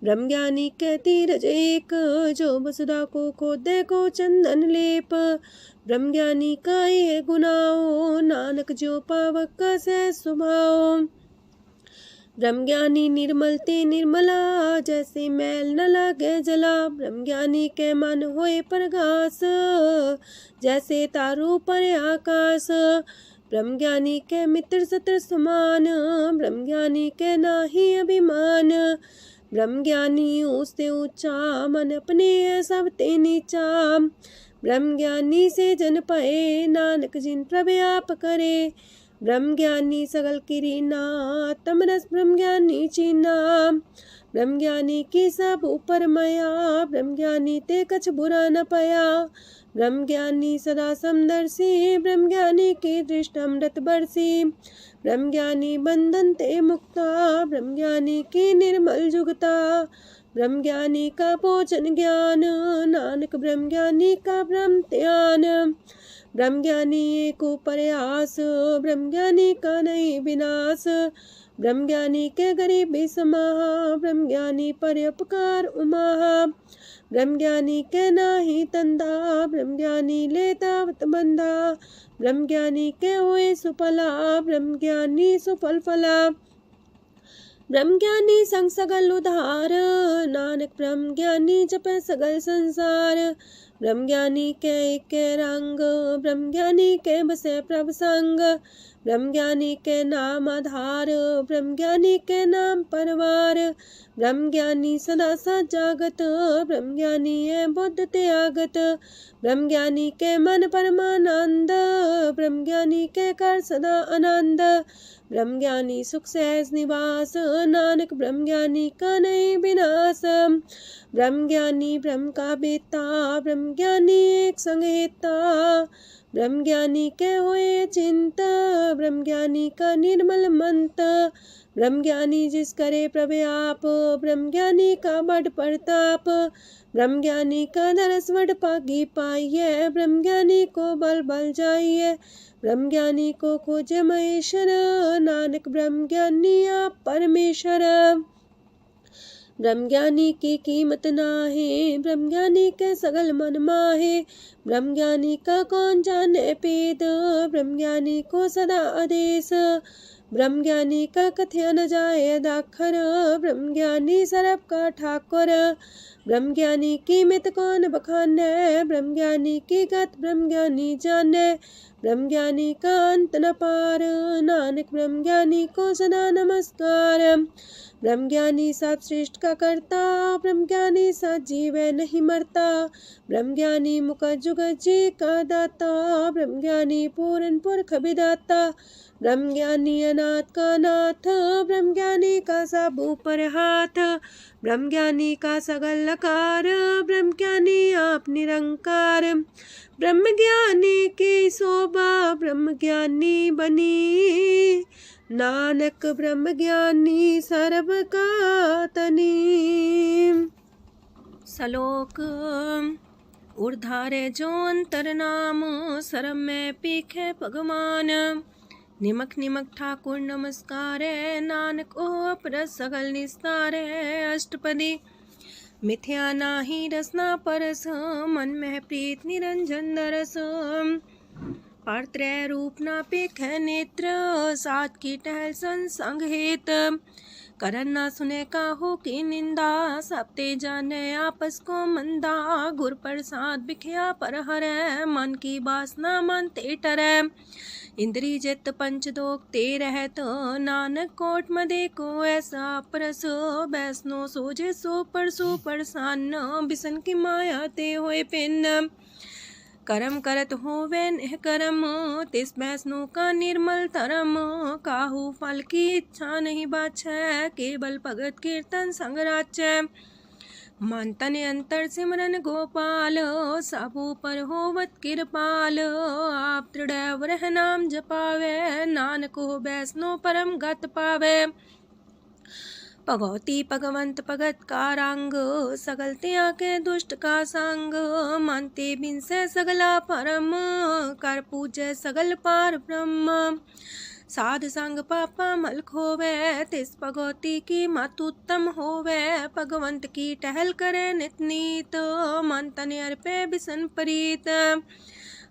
ब्रह्म ज्ञानी के तीरज एक, जो वसुधा को खोदे को चंदन लेप, ब्रह्म ज्ञानी का ये गुनाओ, नानक जो पावक का सह स्वभाव, ब्रह्म ज्ञानी निर्मल ते निर्मला, जैसे मैल न लागे जला, ब्रह्म ज्ञानी के मन होए प्रगास, जैसे तारू पर आकाश, ब्रह्म ज्ञानी के मित्र सत्र समान, ब्रह्म ज्ञानी के नाही अभिमान, ब्रह्म ज्ञानी ऊंचते ऊंचा, मन अपने सब ते नीचा, ब्रह्म ज्ञानी से जन पाए, नानक जिन प्रव्याप करे, ब्रह्म ज्ञानी सगल किरीना, तमरस ब्रह्म ज्ञानी चीना, ब्रह्म ज्ञानी की सब ऊपर मया, ब्रह्म ज्ञानी ते कछ बुरा न पया, ब्रह्म ज्ञानी सदा समदर्शी, ब्रह्म ज्ञानी की दृष्ट अमृत बरसी, ब्रह्म ज्ञानी बंधन ते मुक्ता, ब्रह्म ज्ञानी की निर्मल जुगता, ब्रह्म ज्ञानी का भोजन ज्ञान, नानक ब्रह्म ज्ञानी का ब्रह्म ध्यान, ब्रह्म ज्ञानी एक प्रयास, ब्रह्म ज्ञानी का नहीं विनाश, ब्रह्म ज्ञानी के गरीबी समाहा, ब्रह्म ज्ञानी पर उपकार उमाहा, ब्रह्म ज्ञानी के नाही तंदा, ब्रह्म ज्ञानी लेता बंधा, ब्रह्म ज्ञानी के हुए सुफला, ब्रह्म ज्ञानी सुफल फला। ब्रह्म ज्ञानी संग सगल उधार, नानक ब्रह्म ज्ञानी जपे सगल संसार। ब्रह्म ज्ञानी के रंग, ब्रह्म ज्ञानी के बसे प्रभ संग, ब्रह्म ज्ञानी के नाम आधार, ब्रह्म ज्ञानी के नाम परवार। ब्रह्म ज्ञानी सदा सजागत, ब्रह्म ज्ञानी है बुद्ध त्यागत, ब्रह्म ज्ञानी के मन परमानंद, ब्रह्म ज्ञानी के कर सदा आनंद। ब्रह्म ज्ञानी सुख सहज निवास, नानक ब्रह्म ज्ञानी का नहीं विनाश। ब्रह्म ज्ञानी ब्रह्म का बेता, ब्रह्म ज्ञानी एक संगीता, ब्रह्म ज्ञानी के हुए चिंता, ब्रह्म ज्ञानी का निर्मल मंत। ब्रह्म ज्ञानी जिस करे प्रव्याप, ब्रह्म ज्ञानी का बड़ प्रताप, ब्रह्म ज्ञानी का दरस वड पागी पाइये, ब्रह्म ज्ञानी को बल बल जाइए, ब्रह्म ज्ञानी को खोजे महेश्वर, नानक ब्रह्म ज्ञानी आप परमेश्वर। ब्रह्म ज्ञानी की कीमत नाहे, ब्रह्म ज्ञानी के सगल मन माहे, ब्रह्म ज्ञानी का कौन जाने पेद, ब्रह्म ज्ञानी को सदा आदेश, ब्रह्म ज्ञानी का कथ्य न जाए दाखर, ब्रह्म ज्ञानी सरब का ठाकुर। ब्रह्म ज्ञानी की मित कौन बखाने, ब्रह्म ज्ञानी की गत ब्रह्म ज्ञानी जाने, ब्रह्म ज्ञानी का अंत न पार, नानक ब्रह्म ज्ञानी को सदा नमस्कार। ब्रह्म ज्ञानी सब श्रेष्ठ का करता, ब्रह्म ज्ञानी सजीव नहीं मरता, ब्रह्म ज्ञानी मुख जुग जी का दाता, ब्रह्म ज्ञानी पूरन पुरख विदाता, ब्रह्म ज्ञानी अनाथ का नाथ, ब्रह्म ज्ञानी का सब ऊपर हाथ, ब्रह्म ज्ञानी का सगल लकार, ब्रह्म ज्ञानी आप निरंकार। ब्रह्म ज्ञानी की शोभा ब्रह्म ज्ञानी बनी, नानक ब्रह्म ज्ञानी सर्व का तनी। श्लोक उर्धारे जो अंतर नाम, सरम में पीखे भगवान, निमक निमक ठाकुर नमस्कार, नानक ओ अपर सगल निस्तार। अष्टपदी मिथ्या नाही रसना परस, मन में प्रीत निरंजन दरस, पात्रय रूप ना पेख नेत्र, सात की टहल संसंग हेत, करन ना सुने काहू की निंदा, सब ते जाने आपस को मंदा, गुर प्रसाद बिखया पर हरै, मन की बासना मानते टरै, इंद्री जित पंच दोख ते रहत, नानक कोट मदे को ऐसा परस, बैसनो सोजे सो परसो परसान, बिसन की माया ते होए पिन, करम करत होवे नेह करम, तिस बैसनो का निर्मल तरम, काहू फल की इच्छा नहीं बाछै, केवल भगत कीर्तन संग राचै, मन तन अंतर सिमरन गोपाल, सब ऊपर होवत कृपाल, आप दृढ़ वरह नाम जपावे, नानक हो बैसनो परम गत पावे, भगवती भगवंत भगत का रंग, सगल त्याग के दुष्ट का संग, मानते बिन से सगला परम, कर पूजे सगल पार ब्रह्म, साध संग पापा मल खोवे, तिस भगवती की मत उत्तम होवे, भगवंत की टहल करे नित नीत, मन तन अर्पे बिसन प्रीत,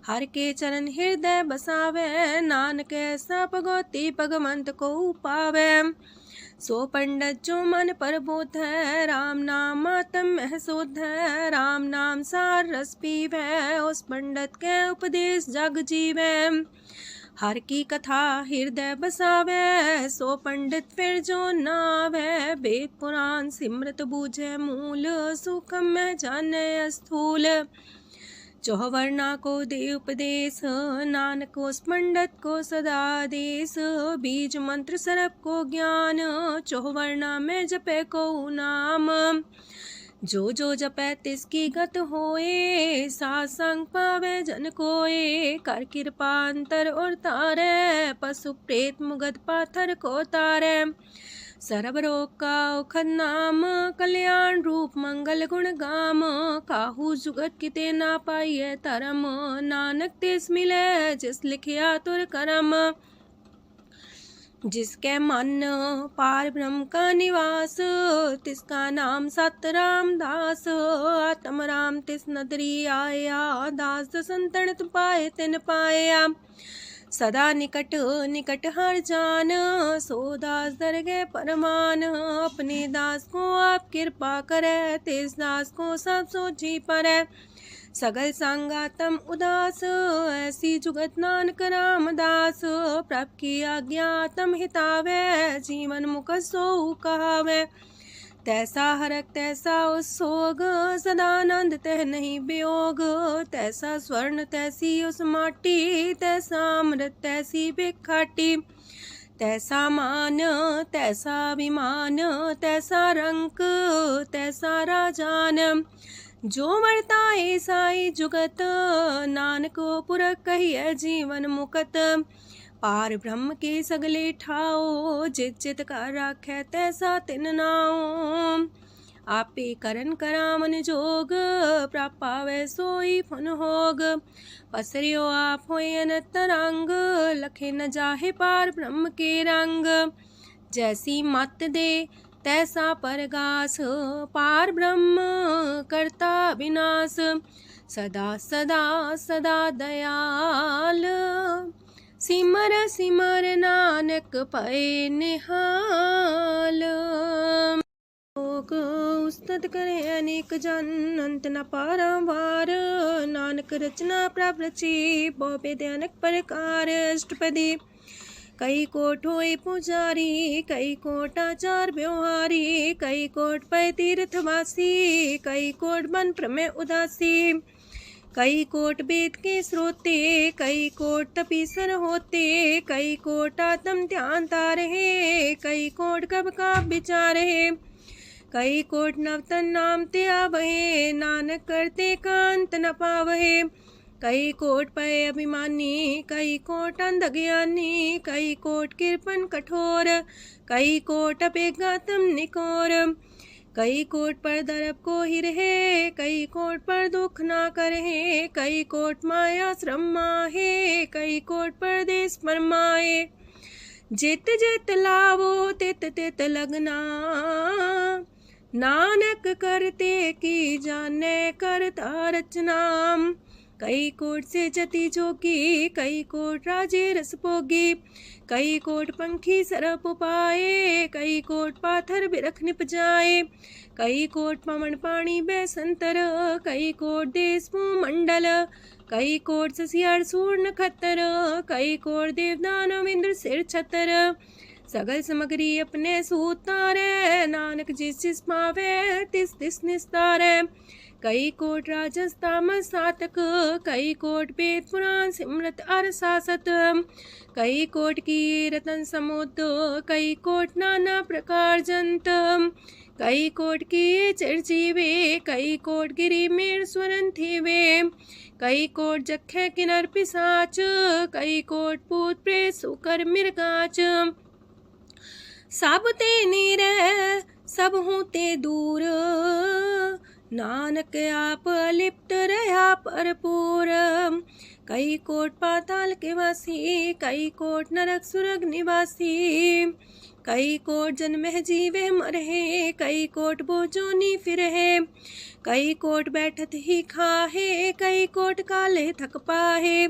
हर के चरण हृदय बसावे, नानक ऐसा भगवती भगवंत को पावे, सो पंडित जो मन पर बोध है, राम नाम आत्म में शोध है, राम नाम सार रस पीवे, उस पंडित के उपदेश जग जीवे, हर की कथा हृदय बसावे, सो पंडित फिर जो नावे, वेद पुराण सिमरत बूझे मूल, सूक्ष्म में जाने स्थूल, चौवर्णा को दे उपदेश, नानक उस पंडित को सदा देश, बीज मंत्र सरप को ज्ञान, चौवर्णा में जपे को नाम, जो जो जपे तिसकी गत होए, सात संग पावे जन कोए, कर कृपा अंतर और तारे, पशु प्रेत मुगद पाथर को तारे, सर्व रोग का औखद नाम, कल्याण रूप मंगल गुण गाम, काहू जुगत किते ना पाइये तरम, नानक तिस मिले जिस लिखिया तुर करम, जिसके मन पार ब्रह्म का निवास, तिसका नाम सत रामदास। आत्म राम तिस नदरी आया, दास संतन पाए तिन पाया। सदा निकट निकट हर जान, सो दास दरगे परमान। अपने दास को आप कृपा करे, तिस दास को सब सोची परै। सगल संगातम उदास, ऐसी जुगत नानक रामदास। प्रभ की आज्ञा तम हितावे, जीवन मुख सो कहावे। तैसा हरक तैसा उत्सोग, सदानंद तह नहीं वियोग। तैसा स्वर्ण तैसी उस माटी, तैसा अमृत तैसी भिखाटी। तैसा मान तैसा अभिमान, तैसा रंक तैसा राजान। जो मरता ऐसा ही जुगत, नानक पुरख कहिए जीवन मुकत। पार ब्रह्म के सगले ठाओ, जित जित कर राखै तैसा तिन नाओ। आपे करन करामन जोग, प्राप पावै सोई फन होग। पसरियो आप होय अनंत रंग, लखे न जाहे पार ब्रह्म के रंग। जैसी मत दे तैसा परगास, पार ब्रह्म करता विनाश। सदा सदा सदा दयाल, सिमर सिमर नानक पए निहाल। लोक उस्तत करे अनेक जन, अंत न पारावार। नानक रचना प्रभ रची, बहु अनेक प्रकार। अष्टपदी कई कोट होए पुजारी, कई कोट आचार व्यवहारी। कई कोट पै तीर्थवासी, कई कोट बन प्रमेय उदासी। कई कोट वेद के स्रोते, कई कोट तपीसर होते। कई कोट आत्म ध्यान तारहे, कई कोट कब का विचार है। कई कोट नवतन नाम ते आवहे, नानक करते कांत न पावहे। कई कोट पय अभिमानी, कई कोट अंधज्ञानी। कई कोट कृपन कठोर, कई कोट अपेगातम निकोर। कई कोट पर दरब को ही रहे, कई कोट पर दुख ना करहे। कई कोट माया श्रम माहे, कई कोट परदेश फरमाए। जित जित लावो तित तित लगना, नानक करते की जाने करता रचना। कई कोट से जति जोगी, कई कोट राजे रस भोगी। कई कोट पंखी सरप पाए, कई कोट पाथर बिरख निपजाए। कई कोट पवन पानी बैसंतर, कई कोट देश मंडल। कई कोट ससियार सूर नखतर, कई कोट देवदानव इंद्र सिर छतर। सगल समग्री अपने सूतारे, नानक जिस जिस पावे तिस तिस निस्तारे। कई कोट राजस तामस सातक, कई कोट वेद पुराण सिमरत अर सासत। कई कोट की रतन समुद्र, कई कोट नाना प्रकार जंत। कई कोट की चिरजीवे, कई कोट गिरी मेर स्वरन थीवे। कई कोट जखे किनर पिसाच, कई कोट पूत प्रेत सुकर मिर्गाच। सब ते नीरे सब हूँ ते दूर, नानक आप अलिप्त रहा भरपूर। कई कोट पाताल के वासी, कई कोट नरक सुरग निवासी। कई कोट जन्म जीवे मरहे, कई कोट बोझोनी फिरहे। कई कोट बैठत ही खाहे, कई कोट काले थक पाहे।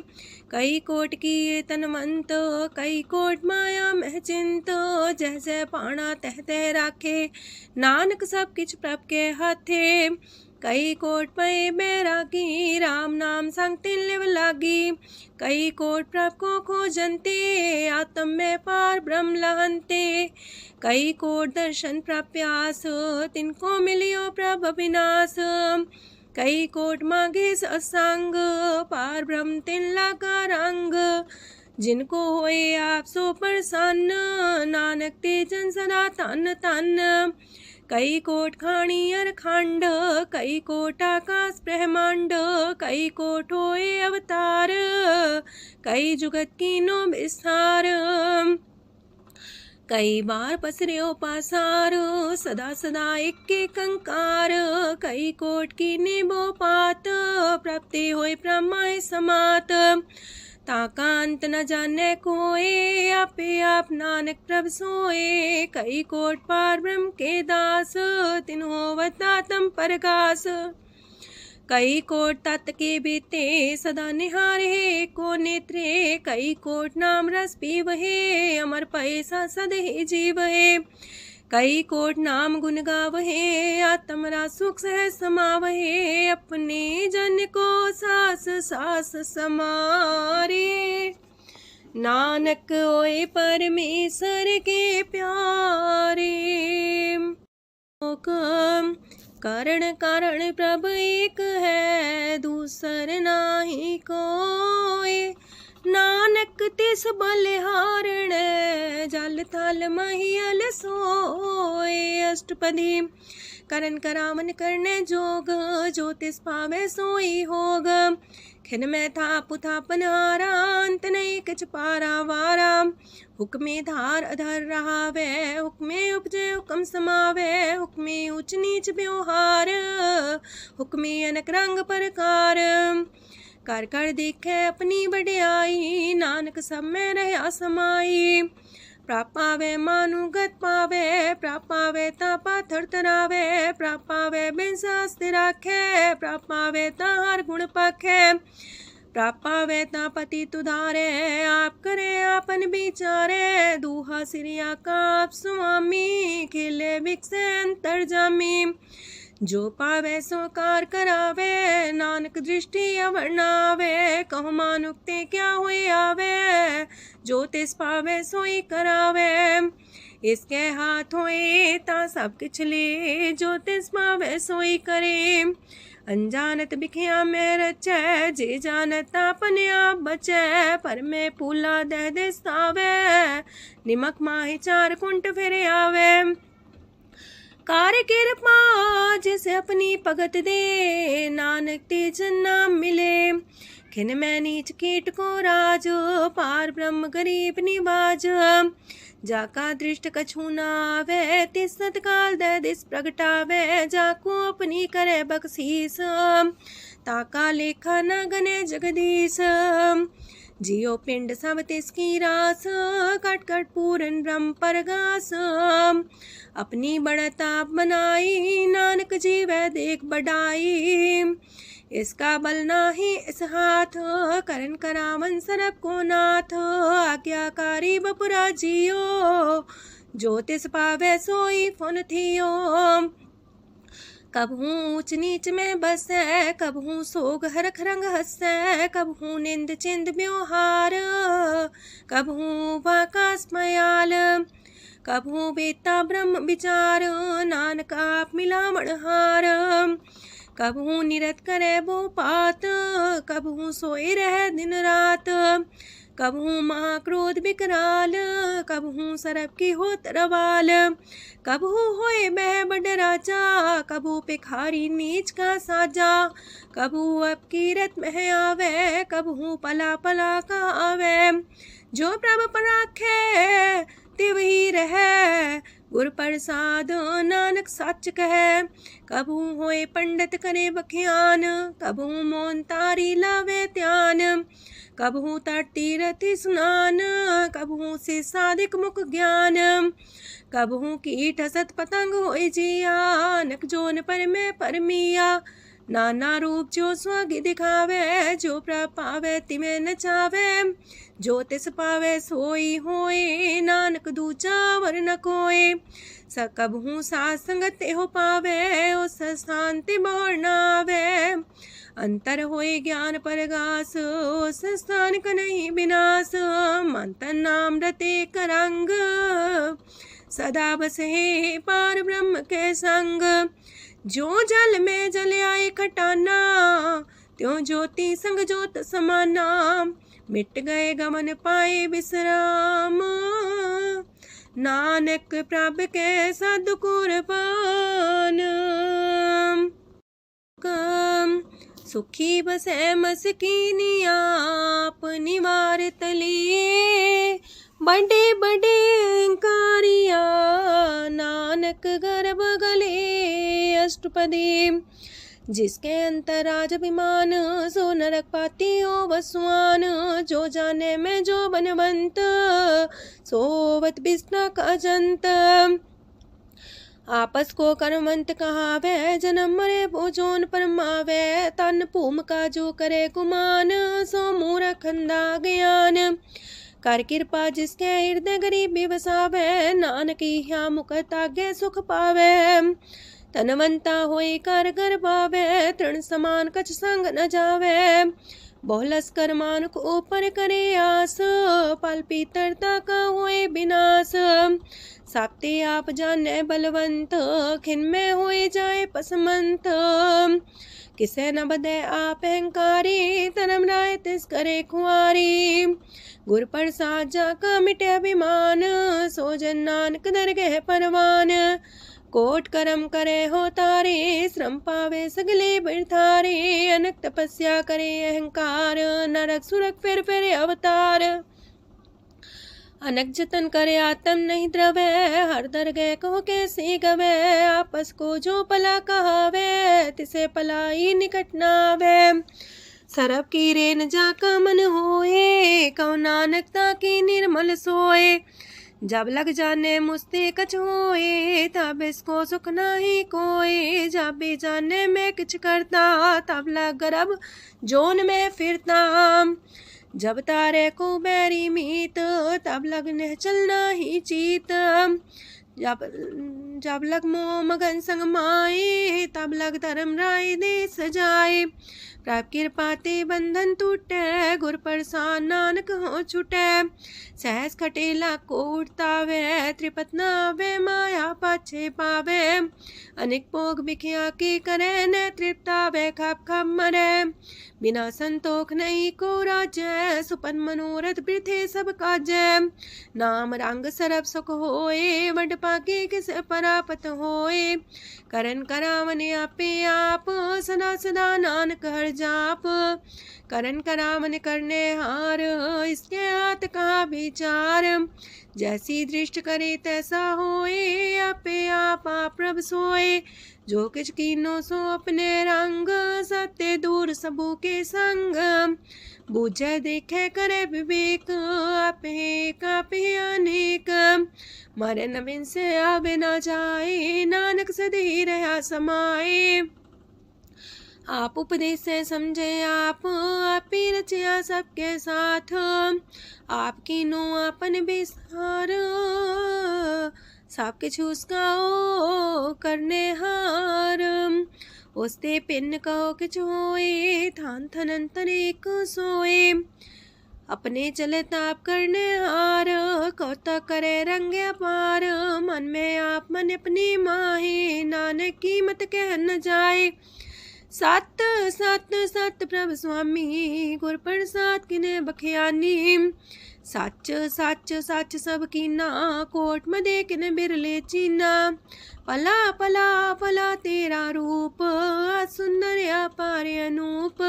कई कोट किए तनवंत, कई कोट माया मह चिंत। जैसे पाना तह तह राखे, नानक सब किछ प्रभ के हाथे। कई कोट पए बैरागी, राम नाम संग तिलिव लागी। कई कोट प्रभ को खोजंते, आत्म में पार ब्रह्म लहंते। कई कोट दर्शन प्रप्यास, तिनको मिलियो प्रभ विनाश। कई कोट मांगे सत्संग, पार ब्रह्म तिन लागा रंग। जिनको होए आप सो प्रसन्न, नानक ते जन सदा तन तन। कई कोट खाणी अर खंड, कई कोट आकाश ब्रह्मांड। कई कोट होए अवतार, कई जुगत कीनो विस्तार। कई बार पसरियो पासार, सदा सदा एक कंकार। कई कोट की निबो पात, प्राप्ति होय प्रमाय समात। ताका अंत न जाने कोय, आपे आप नानक प्रभ सोए। कई कोट पार ब्रह्म के दास, तिन्हों वतातम परगास। कई कोट तत् के बीते, सदा निहारे को नेत्रे। कई कोट नाम रस पीवहे, अमर पैसा सदे जीवहे। कई कोट नाम गुण गावहे, आत्मरा सुख सह समावहे। अपने जन को सास सास समारे, नानक होए परमेश्वर के प्यारे। कारण कारण प्रभ एक है, दूसर नाही कोय। नानक तिस बलिहारण, जल थल महियल सोए। अष्टपदी करन करावन करने जोग, जो तिस पावे सोई होग। खिन में थाप थापन हारा, अंत नहीं किछ पारा वारा। हुक्मे धार अधर रहावे, हुक्मे उपजे हुक्म समावे। हुक्मे ऊंच नीच व्यवहार, हुक्मे अनक रंग प्रकार। कर कर देखे अपनी बड़ाई, नानक सब में रहा समाई। प्राप पावे मानुगत पावे, प्राप पावे ता पाथर तरावे। प्राप पावे बिन शास्त्र राखे, प्राप पावे ता हर गुण पाखे। प्राप पावे ता पति तुधारे, आप करे आपन विचारे। दूहा सिरिया का आप स्वामी, खिले बिकसे अंतर जामी। जो पावे सो कार करावे, नानक दृष्टि अवर्णावे। कहु मानुक्ते क्या हुए आवे, जो तिस पावे सोई करावे। इसके हाथ होए ता सब किछ ले, जो तिस पावे सोई करे। अनजानत बिखिया में रचै, जे जानत अपने आप बचै। पर में फूला दे दिसावे, निमक माही चार कुंट फिर आवे। कार्य कृपा जिसे अपनी भगत दे, नानक तेज नाम मिले। खिन में नीच कीट को राज, पार ब्रह्म गरीब निवाज। जाका दृष्ट कछु न आवे, तिस सतकाल दे दिस प्रगटावे। जाको अपनी करे बख्शीस, ताका लेखा न गने जगदीश। जियो पिंड सब तिसकी रास, कट कट पूरन ब्रह्म परगास। अपनी बढ़ता बनाई, नानक जीवै देख बढ़ाई। इसका बल नाही इस हाथ, करन करावन सरब को नाथ। आज्ञाकारी बपुरा जियो, जो तिस पावे सोई फुन थियो। कबहू ऊंच नीच में बसै, कबहू सोग हरख रंग हंसै। कबहू निंद चिंद व्यवहार, कबहू वाकास मयाल। कबहू बेता ब्रह्म विचार, नानक आप मिलावण हार। कबहू निरत करे वो पात, कबहू सोए रह दिन रात। कबहू महाक्रोध विकराल, कबहू सरब की होत रवाल। कबहू होए बह बड़ राजा, कबहू भिखारी नीच का साजा। कबहू अब कीरत में आवे, कबहू पला पला का आवे। जो प्रभ पर राखे, तिव ही रहे। गुर प्रसाद नानक सच कहे। कबहू होए पंडित करे बख्यान, कबहू मौन तारी लावे ध्यान। कबहू तट तीरथ स्नान, कबहू से साधिक मुख ज्ञान। कबहू कीट हसत पतंग होए जिया, नक जोन पर में परमिया। नाना रूप जो स्वागी दिखावे, जो प्रभ पावे तिमें नचावे। जो तिस पावे सोई होए, नानक दूजा वर न कोय। सकबहू साथ संगत हो पावे, उस शांति मोर नावे। अंतर होए ज्ञान परगास, उस स्थान का नहीं विनाश। मंतन नाम रते करंग, सदा बसे पार ब्रह्म के संग। जो जल में जल आए खटाना, त्यों ज्योति संग ज्योत समाना। मिट गए गमन पाए विश्राम, नानक प्रभ के सद्कुरबान। सुखी बसे मस्कीनी आप निवार तली। बड़े बड़े कारिया, नानक गर्भ गले। अष्टपदी जिसके अंतराज अभिमान, सो नरक पाती हो वसुआन। जो जाने में जो बनवंत, सोवत बिस्ना का जंत। आपस को कर्मवंत कहावे, जन्म मरे भोजोन परमावे। तन भूम का जो करे गुमान, सो मूर्ख अंधा ज्ञान। कर कृपा जिसके हृदय गरीबी बसावे, नानकी ह्या मुख तागे सुख पावे। तनवंता होई कर घर पावे, तृण समान कछ संग न जावे। बहुलस कर मानुक ऊपर करे आस, पाल पीतरता का होए विनाश। साप्ते आप जाने बलवंत, खिन में होए जाए पसमंत। किसे न बदे आप अहंकारी, धर्म राय तिस करे खुआरी। गुर प्रसाद जाका मिटे अभिमान, सो जन नानक दरगह परवान। कोट करम करे हो तारे, श्रम पावे सगले बिरथारे। अनक तपस्या करे अहंकार, नरक सुरक फिर अवतार। अनक जतन करे आत्म नहीं द्रवे, हर दरगह को कैसे गवे। आपस को जो पला कहावे, तिसे पलाई निकट नावे। सरब की रेन जाका मन होए, कौ नानकता की निर्मल सोए। जब लग जाने मुझते कछ होए, तब इसको सुख नाही कोई। जब भी जाने में किछ करता, तब लग गर्भ जोन में फिरता। जब तारे को बैरी मीत, तब लगने चलना ही चीत। जब लग मोह मगन संग माए, तब लग धर्म राय दे सजाए। प्रभ कृपा ते बंधन टूटे, गुर प्रसाद नानक हो छूटे। सहस खटेला को उठतावे, त्रिपत नावे माया पाछे पावे। अनेक भोग बिखिया की करे, न तृप्तावे खप खप मरे। बिना संतोख नहीं को राजय, सुपन मनोरथ वृथे सब काजय। नाम रंग सरब सुख होए, वड पाके किस परापत होए। करन करावन आपे आप, सदा सदा नानक हर जाप। करन करावन करने हार, इसके हाथ का विचार। जैसी दृष्ट करे तैसा होए, आपे आप प्रभ सोए। जो किछ कीनो सो अपने रंग, सत्य दूर सबू के संग। बूझे देखे करे विवेक, आपे अनेक। मरे नवीन से आवे न जाए, नानक सदी रहा समाए। आप उपदेश से समझे आप ही रचिया सबके साथ। आपकी नो आपन विसार, सब किछ उसका ओ करने हार। उसते पिन कहो किछ होए, थान थन अंतर एक सोए। अपने चले ताप करने हार, कौतक करे रंग अपार। मन में आप मन अपनी माहे, नानक की मत कह न जाए। सत सत सत प्रभ स्वामी, गुर प्रसाद किने बखियानी। सच सच सच सब कीना, कोट मदे किने बिरले चीना। पला पला पला तेरा रूप, सुंदर अपार अनूप।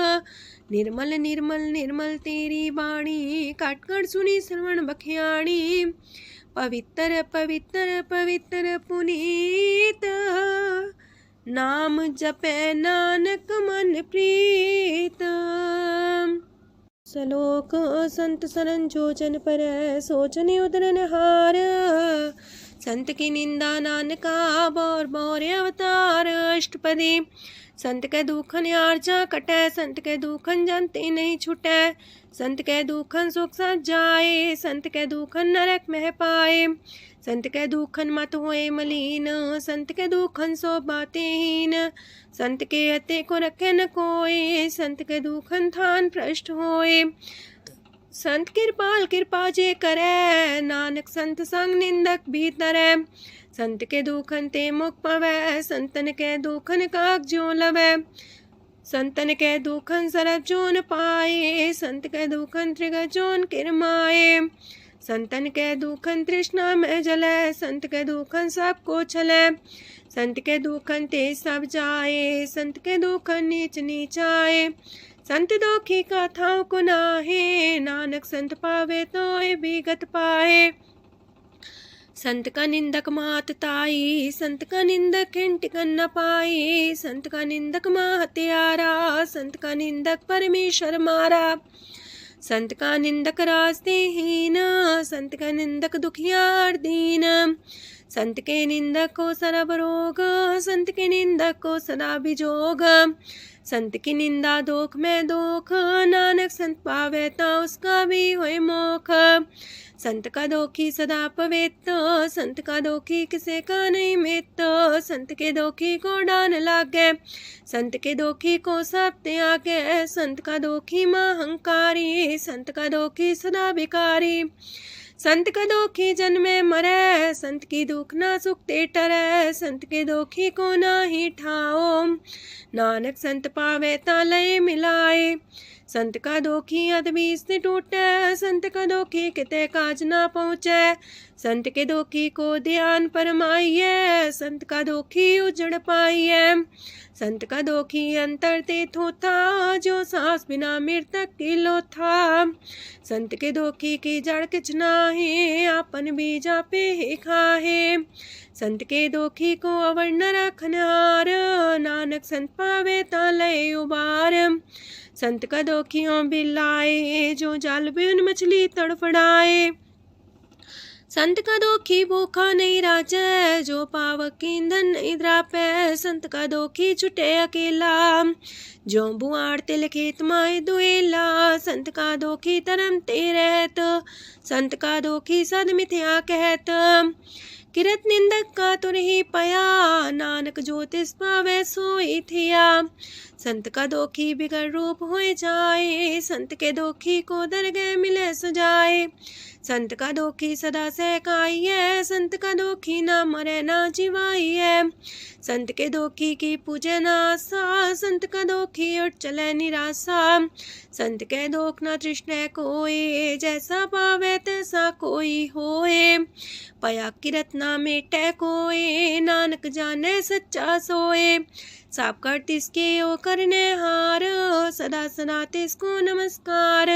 निर्मल निर्मल निर्मल तेरी बाणी, काटकर सुनी श्रवण बखियाणी। पवित्र पवित्र पवित्र पुनीत, नाम जपे नानक मन प्रीत। सलोक संत सरन जोजन पर, सोचने उदरन हार। संत की निंदा नानका, बौर बौर अवतार। अष्टपदी संत के दुखन आर्जा कटे, संत के दुखन जानते नहीं छुटे। संत के दुखन सुख सज जाए, संत के दुखन नरक में पाए। संत के दुखन मत होए मलीन, संत के दुखन सो बातें हीन। संत के अते को रखे न कोई, संत के दुखन थान भ्रष्ट होए। संत कृपाल कृपा जे करे, नानक संत संग निंदक भीतरे। संत के दुखन ते मुख पवै, संतन के दुखन काक जो लवै। संतन के दुखन सरब जोन पाए, संत के दुखन त्रिगत जोन किरमाए। संतन के दुखन तृष्णा में जले, संत के दुखन सबको छले। संत के दुखन ते सब जाए, संत के दुखन नीच नीचाए। संत दोखी कथाओं को नाहे, नानक संत पावे तो विगत पाए। संत का निंदक मात ताई, संत का निंदक खिंट कर न पाई। संत का निंदक माँ हत्यारा, संत का निंदक परमेश्वर मारा। संत का निंदक रास्ते हीन, संत का निंदक दुखियार दीन। संत के निंदक को सरब रोग, संत के निंदक को सदा बिजोग। संत की निंदा दोख में दोख, नानक संत पावे ता उसका भी होए मोख। संत का दोखी सदा पवित्र, संत का दोखी किसे का नहीं मित। संत के दोखी को डान लागे, संत के दोखी को सब त्यागे। संत का दोखी महांकारी, संत का दोखी सदा भिकारी। संत का दोखी जन्मे मरे, संत की दुख ना सुख ते टरे। संत के दोखी को ना ही ठाओ, नानक संत पावे ता लय मिलाए। संत का दोखी अदबीस से टूटे, संत का दोखी किते काज ना पहुँचे। संत के दोखी को ध्यान परमाइए, संत का दोखी उजड़ पाइए। संत का दोखी अंतर ते थोथा, जो सांस बिना मृतक की लोथा। संत के दोखी की जड़ किछ नाहे, आपन बीजा पे ही खाहे। संत के दोखी को अवर न रखनहार, नानक संत पावे ता लय उबार। संत का दोखियों बिलाए, जो जाल बिन मछली तड़फड़ाए। संत का दोखी भूखा नहीं राजे, जो पावक ईंधन नहीं द्रापे। संत का दोखी छुटे अकेला, जो बुआड़ तिल खेत माए दुएला। संत का दोखी तरम ते रहत, संत का दोखी सद मिथ्या कहत। किरत निंदक का तुर ही पया, नानक जो तिस पावे सोई थिया। संत का दोखी बिगड़ रूप होए जाए, संत के दोखी को दरगह मिले सुजाए। संत का दोखी सदा सहकाइए, संत का दोखी ना मरे ना जिवाइए। संत के दोखी की पूजे ना आशा, संत का दोखी उठ चले निराशा। संत के दोख ना तृष्णा कोई, जैसा पावे तैसा कोई होए। पया किरत ना मेटे कोई, नानक जाने सच्चा सोए। साप कर तिसके ओ करने हार, सदा सदा तिसको नमस्कार।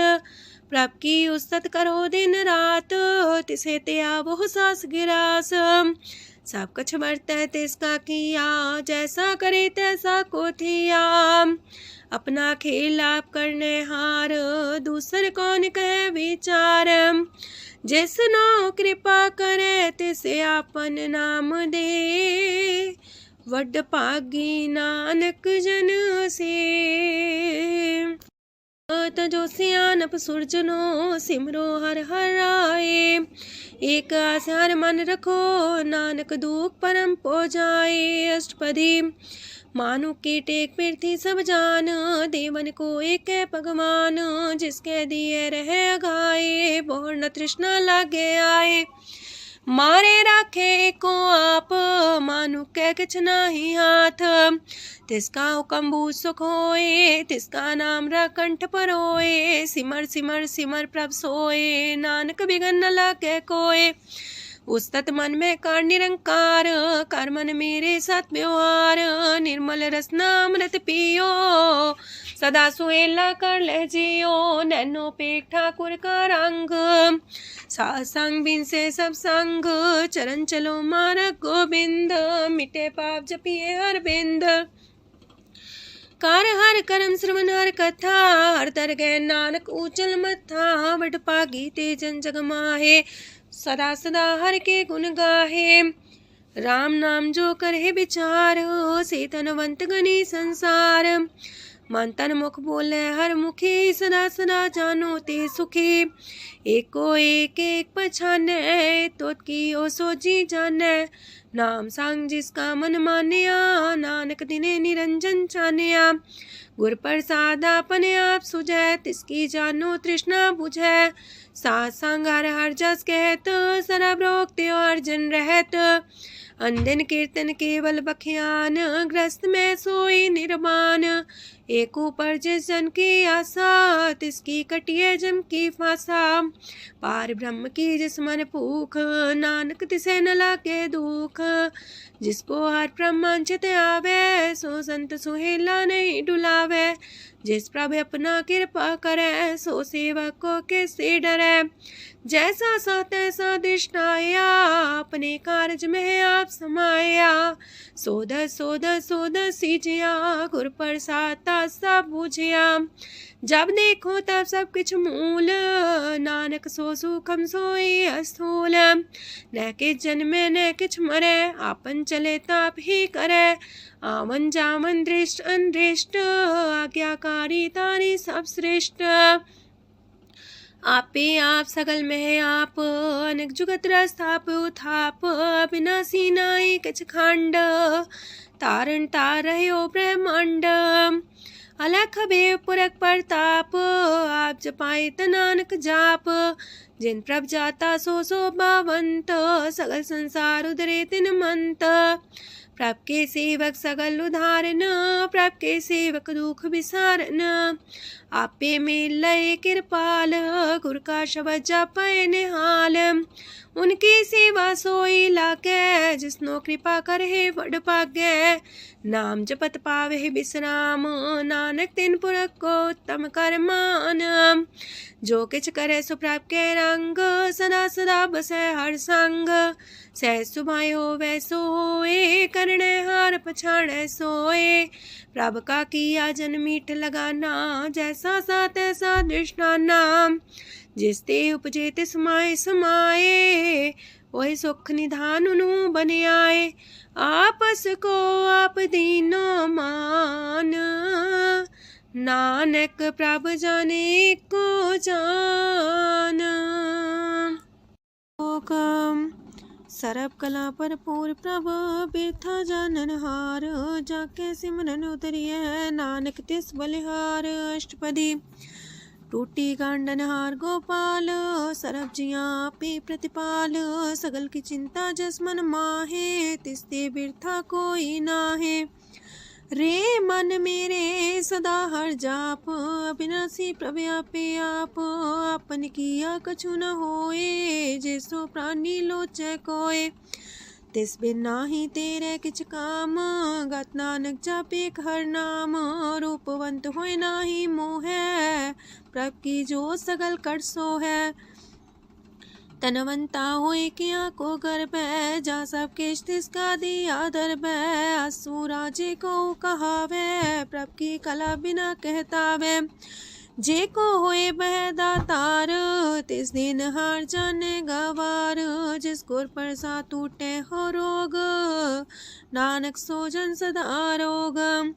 प्रभ की उस्तत करो दिन रात, तिसे त्या वो सास गिरास। सब कुछ बरते तिसका किया, जैसा करे तैसा को थिया। अपना खेल आप करने हार, दूसर कौन कहे विचार। जिसनो कृपा करे तिसे आपन नाम दे, वड पागी नानक जन से। तजो सियानप सुरजनो, सिमरो हर हर आए। एक आसार मन रखो, नानक दुख परम पो जाए। अष्टपदी मानु के टेक पृथ्वी सब जान, देवन को एक भगवान। जिसके दिए रहे अघाए, बोर न तृष्णा लागे आए। मारे राखे को आप, मानु के किछ नाही हाथ। तिसका हुक्म बूझ सुख होए, तिसका नाम रकंठ पर होए। सिमर सिमर सिमर प्रभ सोए, नानक बिगन न लागे कोय। उस्तत मन में कर निरंकार, कर मन मेरे साथ व्यवहार। निर्मल रसना अमृत पियो, सदा सुहेला कर ले जियो। नैनो पेट ठाकुर का रंग, सासंग बिन से सब संग। चरण चलो मार्ग गोविंद, मिटे पाप जपिए हर बिंद। कार हर करम श्रवण हर कथा, हर तर गए नानक ऊचल मथा। वड पागी ते जन जग माहे, सदा सदा हर के गुण गाहे। राम नाम जो करे विचार, से तनवंत गनी संसार। मन तन मुख बोले हर मुखी, सदा सदा जानो ते सुखी। एको एक एक पछाने, तो की ओ सोची जाने। नाम सांग जिसका मन मानिया, नानक दिने निरंजन चानिया। गुर प्रसाद अपने आप सुझे, तिसकी जानो तृष्णा बुझे। सात संग हर हर जस कहत, सरब रोग त्यो अर्जन रहत। अंदिन कीर्तन केवल बख्यान, ग्रस्त में सोई निर्वाण। एक ऊपर जिस जन की आशा, तिसकी कटिए जम की फांसा। पार ब्रह्म की जिस मन भूख, नानक तिसे न लागे दुख। जिसको हर प्रमांचित आवे, सो संत सुहेला नहीं डुलावे। जिस प्रभु अपना कृपा करे, सो सेवक को किससे डरे। जैसा सा तैसा दृष्टाया, अपने कारज में आप समाया। सोध सोध सोध सीजिया, गुर प्रसाद सब बुझिया। जब देखो तब सब किछ मूल, नानक सो सुखम सोई अस्थूल। न किछ जन्मे न किछ मरे, आपन चले ताप ही करे। आवन जावन दृष्ट अनदृष्ट, आज्ञाकारी तारी सब श्रेष्ठ। आपे आप सगल में आप, अनेक जुगत रस्थाप उथाप। विनाशी नाई किछ खंड, तारण तार रह्यो ब्रह्मांड। अलख भेव पुरख प्रताप, आप जपाए नानक जाप। जिन प्रभ जाता सो शोभावंत, सगल संसार उधरे तिन मंत। प्रभ के सेवक सगल उधारन, प्रभ के सेवक दुख विसारन। आपे में लय कृपाल, गुर का शब्द जपै निहाल। उनकी सेवा सोई लागे, जिसनो कृपा करे वड पागे। नाम जपत पावे विश्राम, नानक तिन पुरख को उत्तम कर मान। जो किछ करे सो प्रभ के रंग, सदा सदा बसै हर संग। सह सुभाय होवै सो होए, करणे हार पछाड़ै सोए। प्रभ का किया जन मीठ लगाना, जैसा सा तैसा दृष्टाना। जिस ते उपजे तिस समाए समाए, वही सुख निधान उनु बन आए। आपस को आप दीनो मान, नानक प्रभ जाने को जान। सरब कला पर पूर प्रभ, बिरथा जानन हार। जाके सिमरन उतरिय, नानक तिस बलिहार। अष्टपदी। टूटी गांडन हार गोपाल, सरब जिया पे प्रतिपाल। सगल की चिंता जस मन माहे, तिसते बिरथा कोई नाहे। रे मन मेरे सदा हर जाप, अविनाशी प्रभ आपे आप। आपन किया कछु न होए, जैसो प्राणी लोचै कोय। तिस बिन नाही तेरे किछ काम, गत नानक जापे हर नाम। रूपवंत होय नाही मोह, प्रभ की जो सगल कर सो है। तनवंता होए किया को गर्भ, जा सब किछ तिसका दिया दर्ब। असु राजे को कहावे, प्रभ की कला बिना कहतावे। जे को होए बह दातार, तिस दिन हार जाने गवार। जिस गुर प्रसाद टूटे हो रोग, नानक सो जन सदा रोग।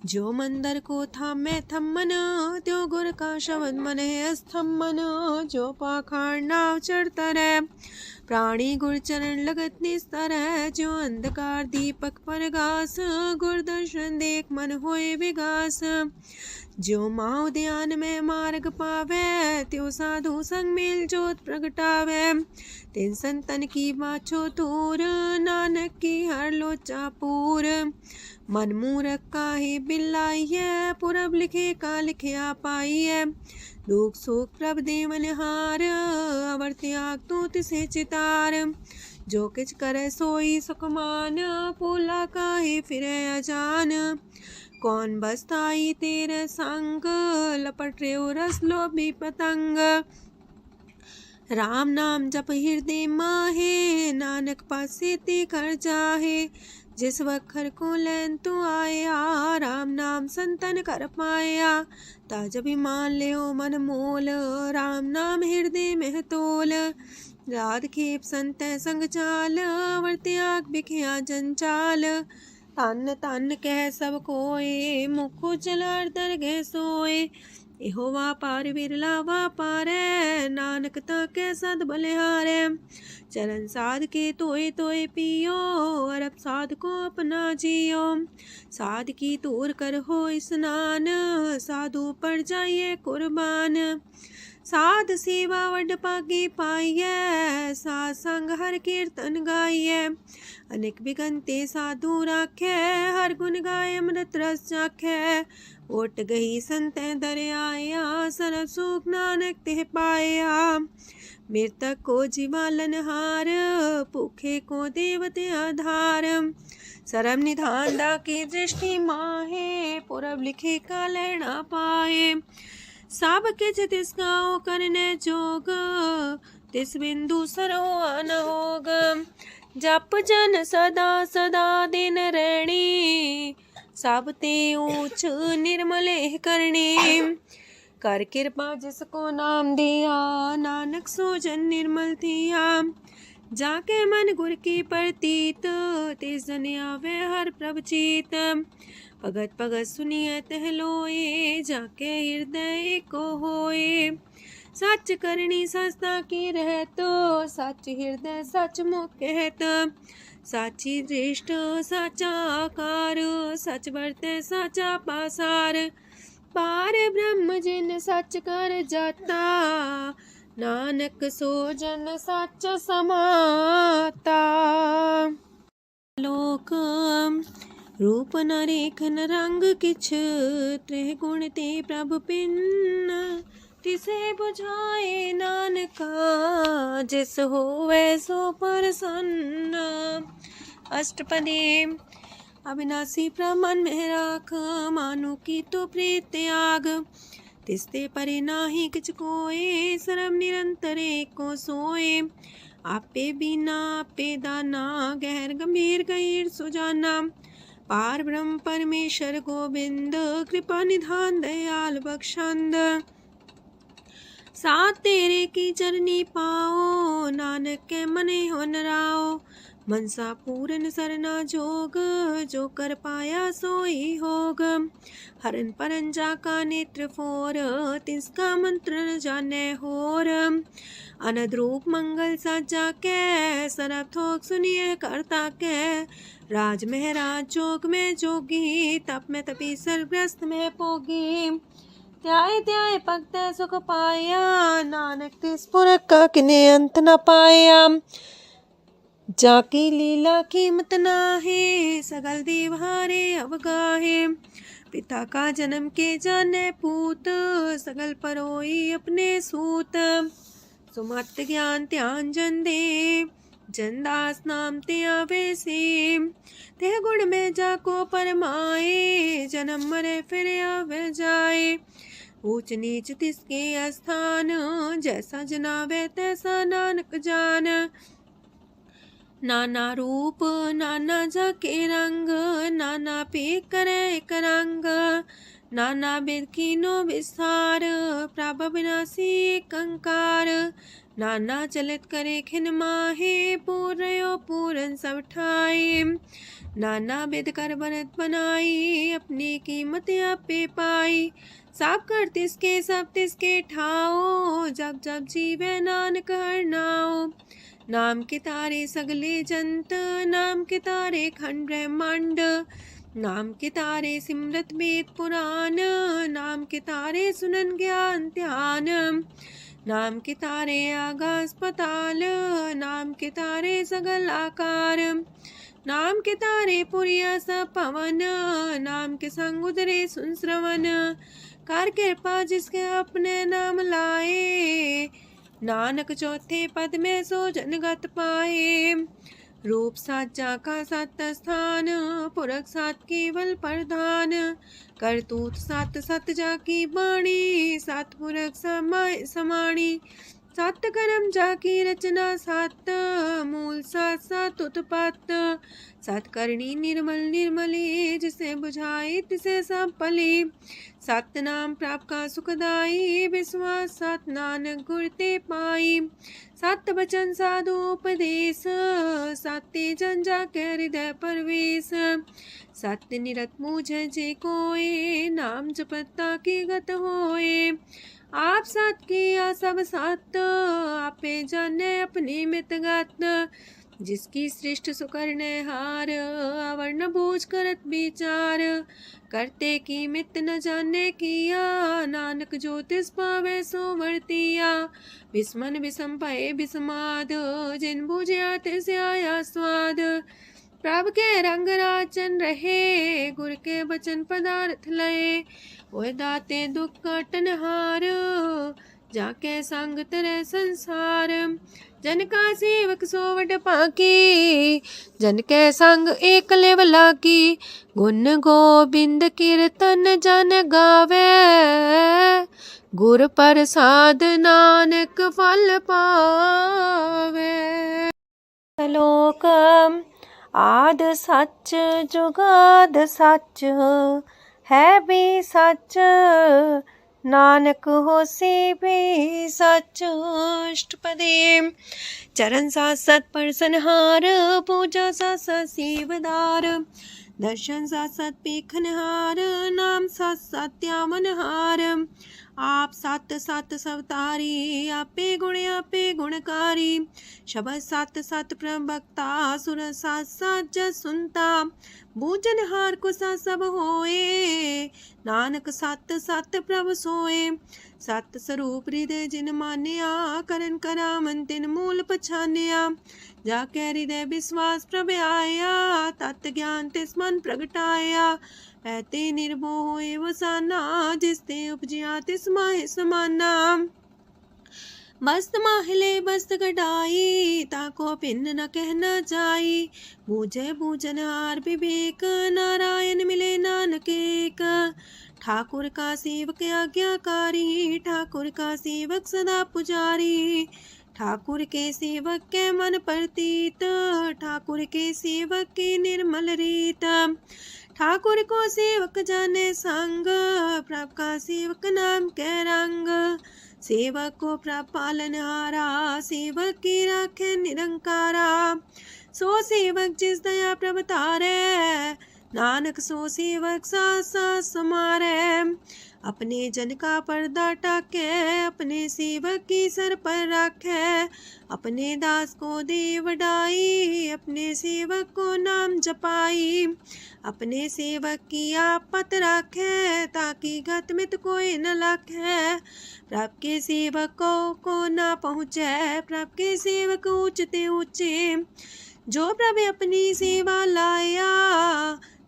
जो मंदर को थामे थम्मन, त्यो गुर का शब्द मन है स्तम्भन। जो पाखांड नाव चढ़ता रहे, प्राणी गुर चरण लगत निस्तर है। जो अंधकार दीपक पर घास, गुर दर्शन देख मन होए विगास। जो माओ ध्यान में मार्ग पावे, त्यो साधु संग मेल जोत प्रगटावे। तिन संतन की बाछो तूर, नानक की हर लोचा पूर। मन मूरख काहे बिलाइए, पुरब लिखे का लिखिया पाइए। दुख सुख प्रभ देवन हार, अवर त्याग तू तिसे चितार। जो किछ करे सोई सुखमान, पोला काहे फिरे अजान। कौन बसताई तेरे संग, लपट रे रस लोभी पतंग। राम नाम जप हृदय माहे, नानक पासे ते कर जाहे। जिस वखर को लैन तू आया, राम नाम संतन कर पाया। ताज अभिमान ले मन मोल, राम नाम हृदय में तोल। राध खेप संत संग चाल, वर त्याग बिखिया जंचाल। तन तन कह सब कोय, मुखो चलार दरगह सोए। एहो वापार विरला वापारै, नानक ताके सद बलिहारै। चरण साध के तोय तोय पियो, अरब साध को अपना जियो। साध की तूर कर हो स्नान, साधु पर जाइए कुर्बान। साध सेवा वड पागे पाइए, साध संग हर कीर्तन गाइए। अनेक बिगंते साधु राखे, हर गुण गाय अमृत रस चाखे। ओट गई संत दर आया, सरब सुख नानक तिह पाया। मृतक को जीवालन हार, भूखे को देवते आधार। सरब निधान दा की दृष्टि माहे, पुरब लिखे का लेना पाए। सब किछ तिस गाओ करने जोग, तिस बिंदु सरोआ न होग। जप जन सदा सदा दिन रैणी, सब ते ऊंच निर्मले करणी। कर कृपा जिसको नाम दिया, नानक सो जन निर्मल थिया। जाके मन गुर की प्रतीत, तिस जन आवे हर प्रभ चीत। भगत भगत सुनिए तह लोए, जाके हृदय को होए। सच करनी सस्ता की रहत, सच हृदय सच मुख कहत। साची दृष्ट साचा आकार, सच बरते साचा पासार। पार ब्रह्म जिन सच कर जाता, नानक सो जन सच समाता। लोक रूप न रेखन रंग किछ, त्रिह गुण ते प्रभ पिन्न। तिसे बुझाए नानका, जिस होवे सो प्रसन्न। अष्टपदी। अविनाशी प्रमन में राख, मानु की तो प्रीत त्याग। तिसते परे नाही किछ कोय, सरम निरंतर एको सोए। आपे बिना आपे दाना, गहर गंभीर गहीर सुजाना। पार ब्रह्म परमेश्वर गोविंद, कृपा निधान दयाल बख्शंद। साथ तेरे की चरनी पाओ, नानक के मने हो नराओ। मनसा पूरन सरना जोग, जो कर पाया सोई होग। हरन परन जाका नेत्र फोर, तिसका मंत्र न जाने होर। अनद रूप मंगल साजा के, सरब थोक सुनिए करता के। राज में राज जोग में जोगी, तप में तपी सरग्रस्त में पोगी। त्याय त्याय भक्त सुख पाया, नानक तिस पुरख का किने अंत न पाया। जाकी लीला कीमत नाहे, सगल देव हारे अवगाहे। पिता का जन्म के जाने पूत, सगल परोई अपने सूत। सुमत ज्ञान ध्यान जन दे, जनदास नाम ते आवे से। तेह गुण में जाको परमाए, जन्म मरे फिर आवे जाए। ऊंच नीच तिसके स्थान, जैसा जनावे तैसा नानक जान। नाना रूप नाना जाके रंग, नाना पे करे एक रंग। नाना वेद कीनो विस्तार, प्रभ विनाशी कंकार। नाना चलित करे खिन माहे, पूर्यो पूरन सब ठाए। नाना वेद कर बनत बनाई, अपनी कीमत आपे पाई। सब कर तिसके सब तिसके ठाओ, जब जब जीवे नानक हर नाओ। नाम के तारे सगले जंत, नाम के तारे खंड ब्रह्मांड। नाम के तारे सिमरत वेद पुराण, नाम के तारे सुनन ज्ञान ध्यान। नाम के तारे आकाश पताल, नाम के तारे सगल आकार। नाम के तारे पुरिया सब पवन, नाम के संग उदरे सुन श्रवण। कर कृपा जिसके अपने नाम लाए, नानक चौथे पद में सो जनगत पाए। रूप साचा का सत स्थान, पुरख सात केवल प्रधान। करतूत सत सत जाकी बाणी, सत पुरख समाय समाणी। सत कर्म जाकी रचना सत, मूल सात सात उत्पत्त। सत करणी निर्मल निर्मली, जिसे बुझाई तिसे सब पली। सत नाम प्राप्त का सुखदाई, विश्वास सत नानक गुर ते पाई। सत वचन साधु उपदेश, सत्य जन जाके हृदय परवेश। सत्य निरत मुझे जे कोय, नाम जपता की गत होए। आप सत किया सब सत, आपे जाने अपनी मितगत। जिसकी सृष्ट सुकरने हार, अवर्ण बूझ करत विचार। करते की मित न जाने किया, नानक जो तिस पावे सो वर्तिया। विस्मन विषम भये विषमाद, जिन बुझिया तिस आया स्वाद। प्रभ के रंग राचन रहे, गुर के बचन पदार्थ लये। ओए दाते दुख काटन हार, जाके संग तरह संसार। जन का सेवक सोवट पाकी, जन के संग एक लेवला की। गुण गोबिंद कीर्तन जन गावे, गुर प्रसाद नानक फल पावे। श्लोक आद सच जुगाद सच, है भी सच नानक होसी भी सच। अष्टपदी चरण साथ सत परसनहार, पूजा साथ साथ सेवदार। दर्शन साथ साथ पेखनहार, नाम साथ साथ त्यावनहार। आप सत सत सवतारी, आपे गुणकारी। शबद सत सत प्रवक्ता, सुर साथ साथ जस सुनता। बूझनहार को सा सब होए, नानक सत सत प्रभ सोए। सत स्वरूप हृदय जिन मानिया, करन करामन तिन मूल पछानिया। जाके हृदय विश्वास प्रभ आया, तत् ज्ञान तिस मन प्रगटाया। पैते निर्भो होए वसाना, जिसते उपजिया तिस माहि समाना। बस्त माहिले बस्त कटाई, ताको भिन्न न कहना जाई। बूझे बूझनहार विवेक, नारायण मिले नानक एक। ठाकुर का सेवक आज्ञाकारी, ठाकुर का सेवक सदा पुजारी। ठाकुर के सेवक के मन प्रतीत, ठाकुर के सेवक की निर्मल रीत। ठाकुर को सेवक जाने संग, प्रभ का सेवक नाम के रंग। सेवक को प्रभ पालनहारा, सेवक की राखे निरंकारा। सो सेवक जिस दया प्रभ तारे, नानक सो सेवक साथ साथ समारे। अपने जन का पर्दा टाके, अपने सेवक की सर पर राखे। अपने दास को दे वडाई, अपने सेवक को नाम जपाई। अपने सेवक की आपत राखे, ताकि गत मित कोई न लाखे। प्रभ के सेवक को ना पहुँचे, प्रभ के सेवक ऊंचते ऊंचे। जो प्रभु अपनी सेवा लाया,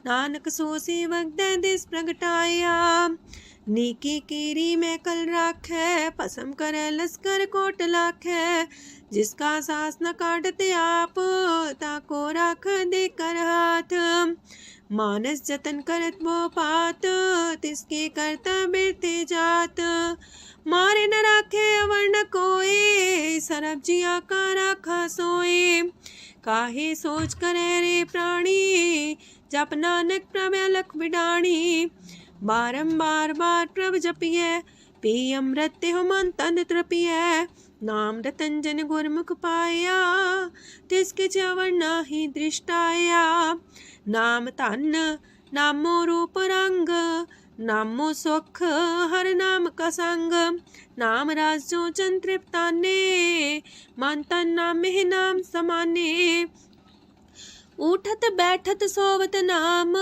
नानक सो सेवक दे दिस प्रगटाया। नीकी केरी में कल राखे, पसम करे लश्कर कोट लाखे। जिसका सास न काटते आप, ताको राख दे कर हाथ। मानस जतन करत वो पात, तिसके करता बिरते जात। मारे न राखे अवर न कोए, सरब जिया का राखा सोए। काहे सोच करे रे प्राणी, जप नानक प्रभ अलख बिडाणी। बारंबार बार प्रभ जपिए, पी अमृत हो मन तन तृपिए। नाम रतन जन गुरमुख पाया, तिसके चवर नाही दृष्टाया। नाम धन नामो रूप रंग, नामो सुख हर नाम का संग। नाम राज जो जन तृप्ताने, मन तन नाम में नाम समाने। उठत बैठत सोवत नाम,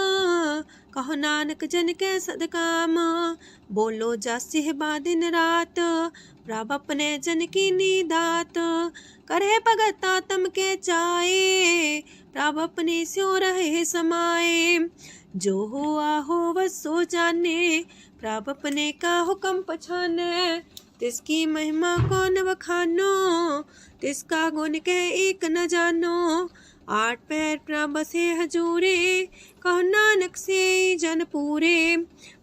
कहो नानक जन के सदकाम। बोलो जस बा दिन रात, प्रभ अपने जन की नीदात। करे भगत आत्म के चाए, प्रभ अपने स्यो रहे समाए। जो हो आहो बस सो जाने, प्रभ अपने का हुक्म पछाने। तिसकी महिमा कौन बखानो, तिसका गुण के एक न जानो। आठ पैर प्रभ से हजूरे, कहो नानक से जन पूरे।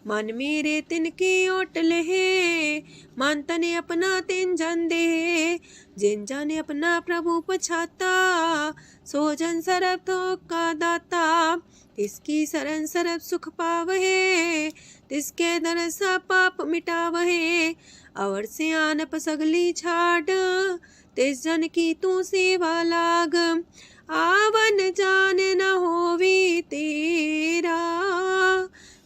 मन मेरे तिनकी ओट लहे, मन तने अपना तिन जन दे। जिन जन अपना प्रभु पछाता, सो जन सरब थोक का दाता। तिसकी शरण सरब सुख पावहे, तिसके दरसा पाप मिटावहे। अवर से आनप सगली छाड़, तिस जन की तू सेवा लाग। आवन जान न होवी तेरा,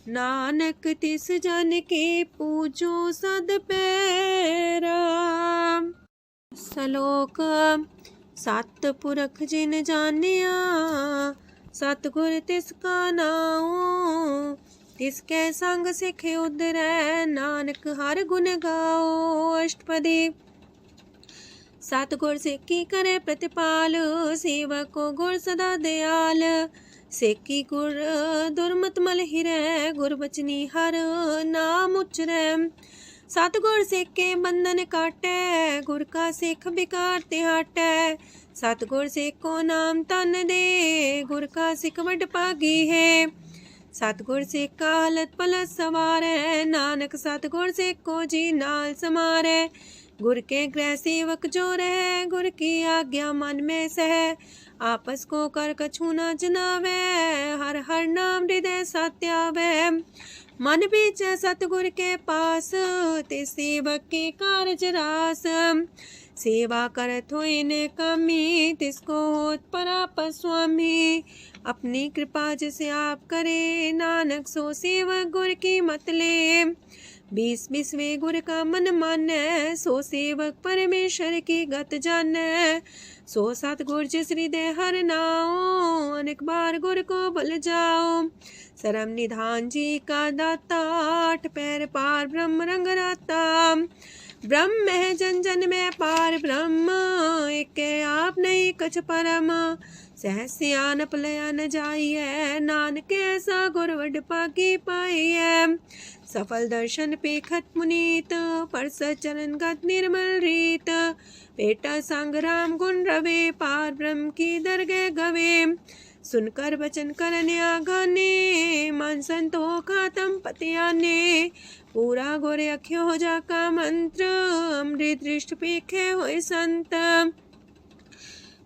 नानक तिस जन के पूजो सद पैरा। श्लोक सत पुरख जिन जानिया, सतगुर तिसका नाओ। तिसके संग सिखे उदरै, नानक हर गुण गाओ। अष्टपदी सतगुर सिक्की करे प्रतिपाल, सेवक को गुर सदा दयाल। सिक्की गुर दुर्मत मल हिरै, गुर बचनी हर नाम उचरै। सतगुर सिख के बंधन काटै, गुर का सिख बिकार ते हटै। सतगुर सिख को नाम तन दे, गुर का सिख वड भागी है। सतगुर सिख का हलत पलत सवारै, नानक सतगुर सिख को जी नाल समारै। गुर के गृह सेवक जो रहे, गुर की आज्ञा मन में सह। आपस को कर कछु न जनावै, हर हर नाम हृदय सत्यावै। मन बीचै सतगुर के पास, ते सेवक के कारज रास। सेवा करत होए ने कामी, तिसको होत परापर स्वामी। अपनी कृपा जिसे आप करे, नानक सो सेवक गुर की मत ले। 20 गुर का मन मानै, सो सेवक परमेश्वर की गत जानै। सो सतगुर जिस हृदय हर नाओ, अनेक बार गुर को बल जाओ। सरम निधान जी का दाता, 8 पैर पार ब्रह्म रंग राता। ब्रह्म है जन जन में पार ब्रह्म, एक आप नहीं कछ परम। सहस सियानप लया न जाइए, नानक ऐसा गुर वड पागी पाइए। सफल दर्शन पेखत मुनीत, परस चरण गत निर्मल रीत। बेटा संग राम गुण रवे, पार ब्रह्म की दरगह गवे। सुनकर बचन करन आगाने, मन संतोष खातम पतियाने। पूरा गोरे अख्यो हो जाका मंत्र, अमृत दृष्ट पेखे होए संत।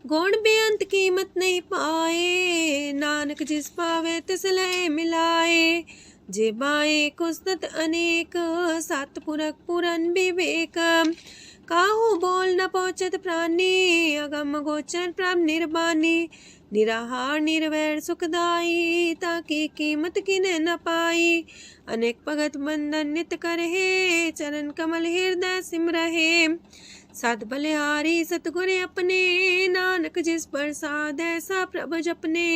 गुण बेअंत कीमत नहीं पाए, नानक जिस पावे तिस लय मिलाए। जे बाए कुस्तत अनेक, सतपुरख पुरन विवेक। काहू बोल न पहुँचत प्राणी, अगम गोचर प्रभ निर्बानी। निराहार निर्वैर सुखदाई, ताकि कीमत किने न पाई। अनेक भगत बंधन नित करहे, चरण कमल हृदय सिमरहे। सत बलिहारी सतगुर अपने, नानक जिस प्रसाद ऐसा प्रभ जपने।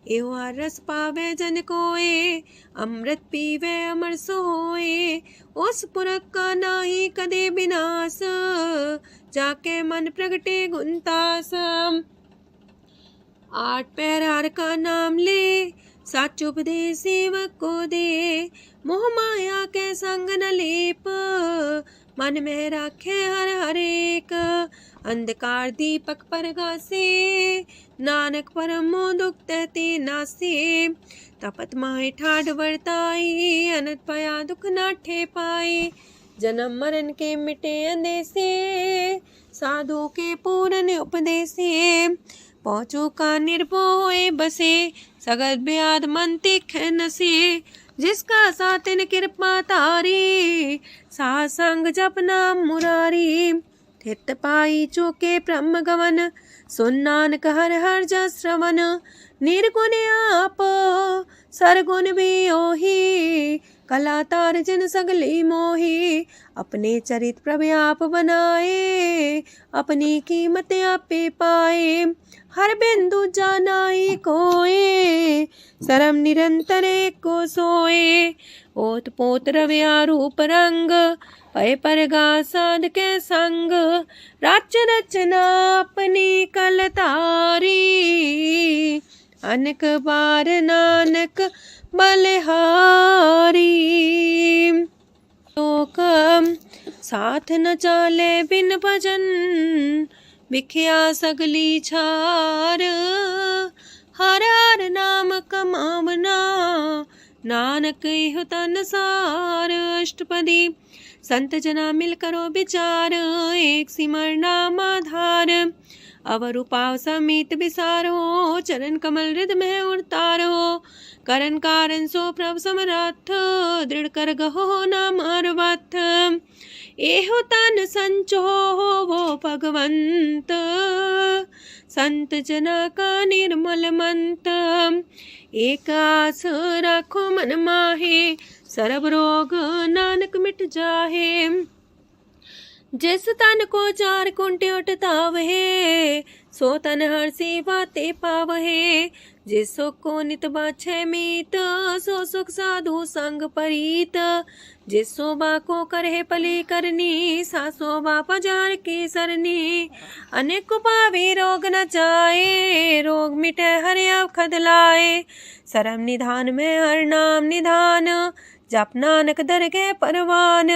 एहो हर रस पावे जन कोय, अमृत पीवे अमर सोए। उस पुरख का नाही कदे विनाश, जाके मन प्रगटे गुणतास। 8 पैर हर का नाम ले, सच उपदेश सेवक को दे। मोह माया के संग न लेप, मन में राखे हर हर एक। अंधकार दीपक परगासे, नानक परम मोह दुख तहते नासे। तपत माहे ठाढ़ वर्ताई, अनंत पया दुख नाठे पाए। जन्म मरण के मिटे अंदेसे, साधु के पूरन उपदेसे। पहुँचो का निर्भय होए बसे, सगत ब्याद मन तीखे नसे। जिसका सातिन कृपा तारी, साध संग जप नाम मुरारी। थित पाई चूके ब्रह्म गवन, सुन नानक हर हर जस श्रवण। निर्गुण आप सरगुण भी ओही, कला तार जिन सगली मोही। अपने चरित प्रभु आप बनाए, अपनी कीमत आपे पाए। हर बिंदु जानाई कोय, सरम निरंतर को सोए। ओत पोत रव्या रूप रंग, पय परगा साध के संग। रच रचना अपनी कल तारी, अनेक बार नानक बलिहारी। लोक साथ न चाले बिन भजन, बिखिया सगली छार। हर हर नाम कमावना, नानक इह तन सार। अष्टपदी संत जना मिल करो विचार, एक सिमर नाम आधार। अवर उपाव समीत विसारो, चरण कमल हृद में उतारो। करण कारण सो प्रभ समरथ, दृढ़ कर गहो नाम अर्वथ। एहो तन संचो वो भगवंत, संत जना का निर्मल मंत। एक आस राखो मन माहे, सर्व रोग नानक मिट जाहे। जिस तन को 4 कुंटे उठतावहे, सो तन हर सेवा ते पावहे। जिस सुख को नित बाछे मीत, सो सुख साधु संग परीत। जिस शोभा को करहे पली करनी, सा शोभा पजार की सरनी। अनेक पावे रोग न जाए, रोग मिटे हर अवखद लाए। सरम निधान में हर नाम निधान, जप नानक दरगह परवान।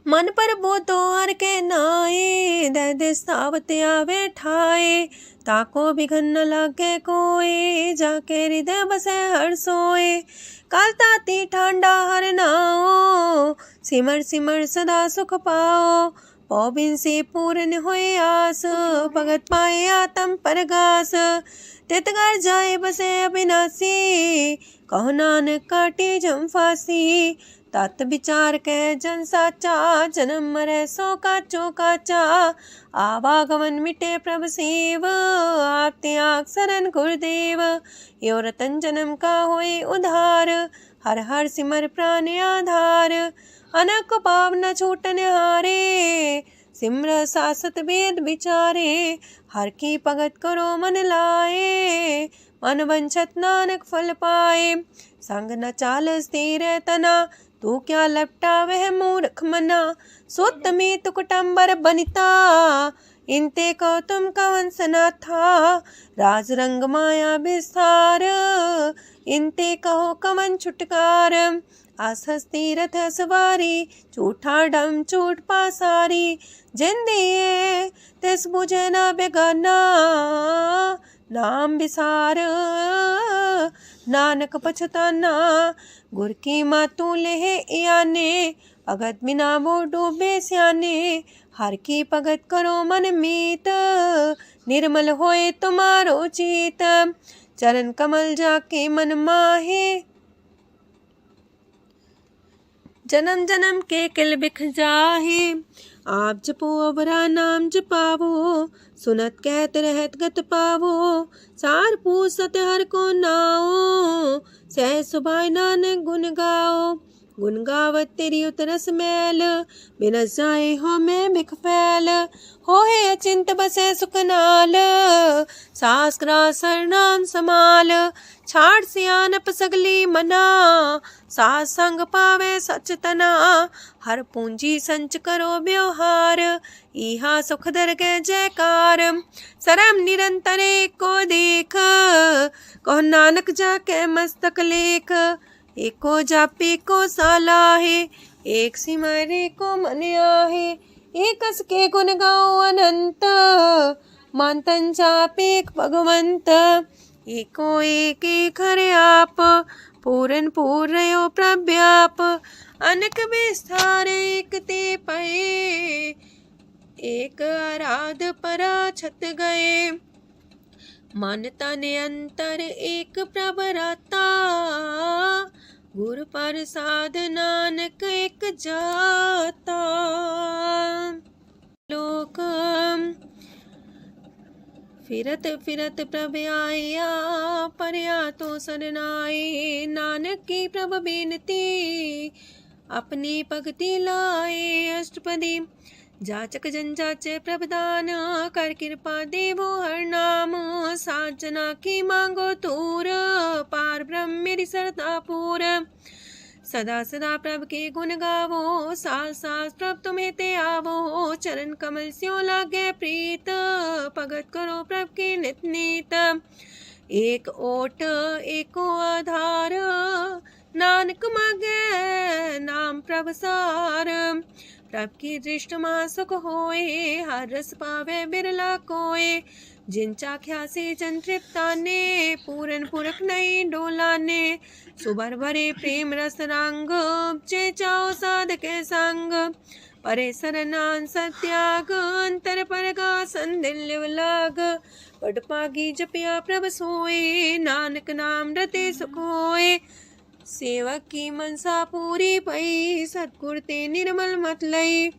मन पर बोतो हर के नाए, दे दे सावत आवे ठाए। ताको बिघन न लागे कोए, जाके हृदय बसे हर सोए। काल ताती ठांडा हर नाओ, सिमर सिमर सदा सुख पाओ। पौबिन से पूर्ण होए आस, भगत पाए आत्म परगास। तितगर जाए बसे अविनाशी, कहो नानक काटे जम फांसी। तत् विचार के जन साचा, जन्म मरे सो काचो काचा। आवागमन मिटे प्रभ सेव, आप त्याग शरण गुरुदेव। यो रतन जन्म का होए उधार, हर हर सिमर प्राण आधार। अनक पाप न छूटन हारे, सिमर सासत वेद विचारे। हर की भगत करो मन लाए, मन वंचत नानक फल पाए। संग न चाल स्थिर तना, तू क्या लपटा वह मूर्ख मना। सोत में तु कुटुम्बर बनिता, इनते को तुम कवन सना था। राज रंग माया विस्तार, इनते कहो कवन छुटकार। आसस तीरथ सवारी, झूठा डम झूठ पासारी। जिन दिए तिस बुझे न बेगाना, नाम विसार नानक पछताना। गुर की मातू लेह याने, भगत बिना वो डूबे स्याने। हर की भगत करो मन मीत, निर्मल होए तुम्हारो चित। चरण कमल जाके मन माहे, जन्म जन्म के किल बिख जाहे। आप जपो अवरा नाम जपावो, सुनत कहत रहत गत पावो। सार पूसत हर को नाओ, सह सुभाय नानक गुण गाओ। गुण गावत तेरी उतरस मैल, बिनस जाए हो मैं बिख फैल। हो है अचिंत बसे सुखनाल, सास ग्रास नाम समाल। छाड़ सियानप सगली मना, सास संग पावे सच तना। हर पूंजी संच करो व्यवहार, इहा सुख दर के जयकार। सरम निरंतर को देख, कहो नानक जाके मस्तक लेख। एको जापे को साला है, एक सिमरे को मन आहे। एकस के गुण गाओ अनंत, मानतन जापे भगवंत। एको एक खरे आप, पूरन पूर्णयो प्रव्याप। अनक विस्तार एक ते पए, एक आराध परा छत गए। मन तन अंतर एक प्रभ राता, गुर प्रसाद नानक एक जाता। लोक फिरत फिरत प्रभ आया, परया तो सरनाए। नानक की प्रभ बेनती, अपनी भगति लाए। अष्टपदी जाचक जन जाचे प्रभदान, कर कृपा देवो हर नाम। सात जना की मांगो तूर, पार ब्रह्म मेरी सरदा पूर। सदा सदा प्रभ के गुण गावो, सास सास प्रभ तुम्हें ते आवो। चरण कमल स्यो लागे प्रीत, भगत करो प्रभ के नित नीत। एक ओट एको आधार, नानक मांगे नाम प्रभ सार। प्रभ की दृष्ट मां सुख होए, हर रस पावे बिरला कोय। जिन चाख्या से जन तृप्ताने, पूरन पुरख नहीं डोलाने। सुबर भरे प्रेम रस रंग, जे चाओ साध के संग। परे सरनान सत्याग, अंतर परगा संदिल लाग। पट पागी जपिया प्रभ सोए, नानक नाम रते सुख होए। सेवक की मनसा पूरी पई, सतगुर ते निर्मल मत लई।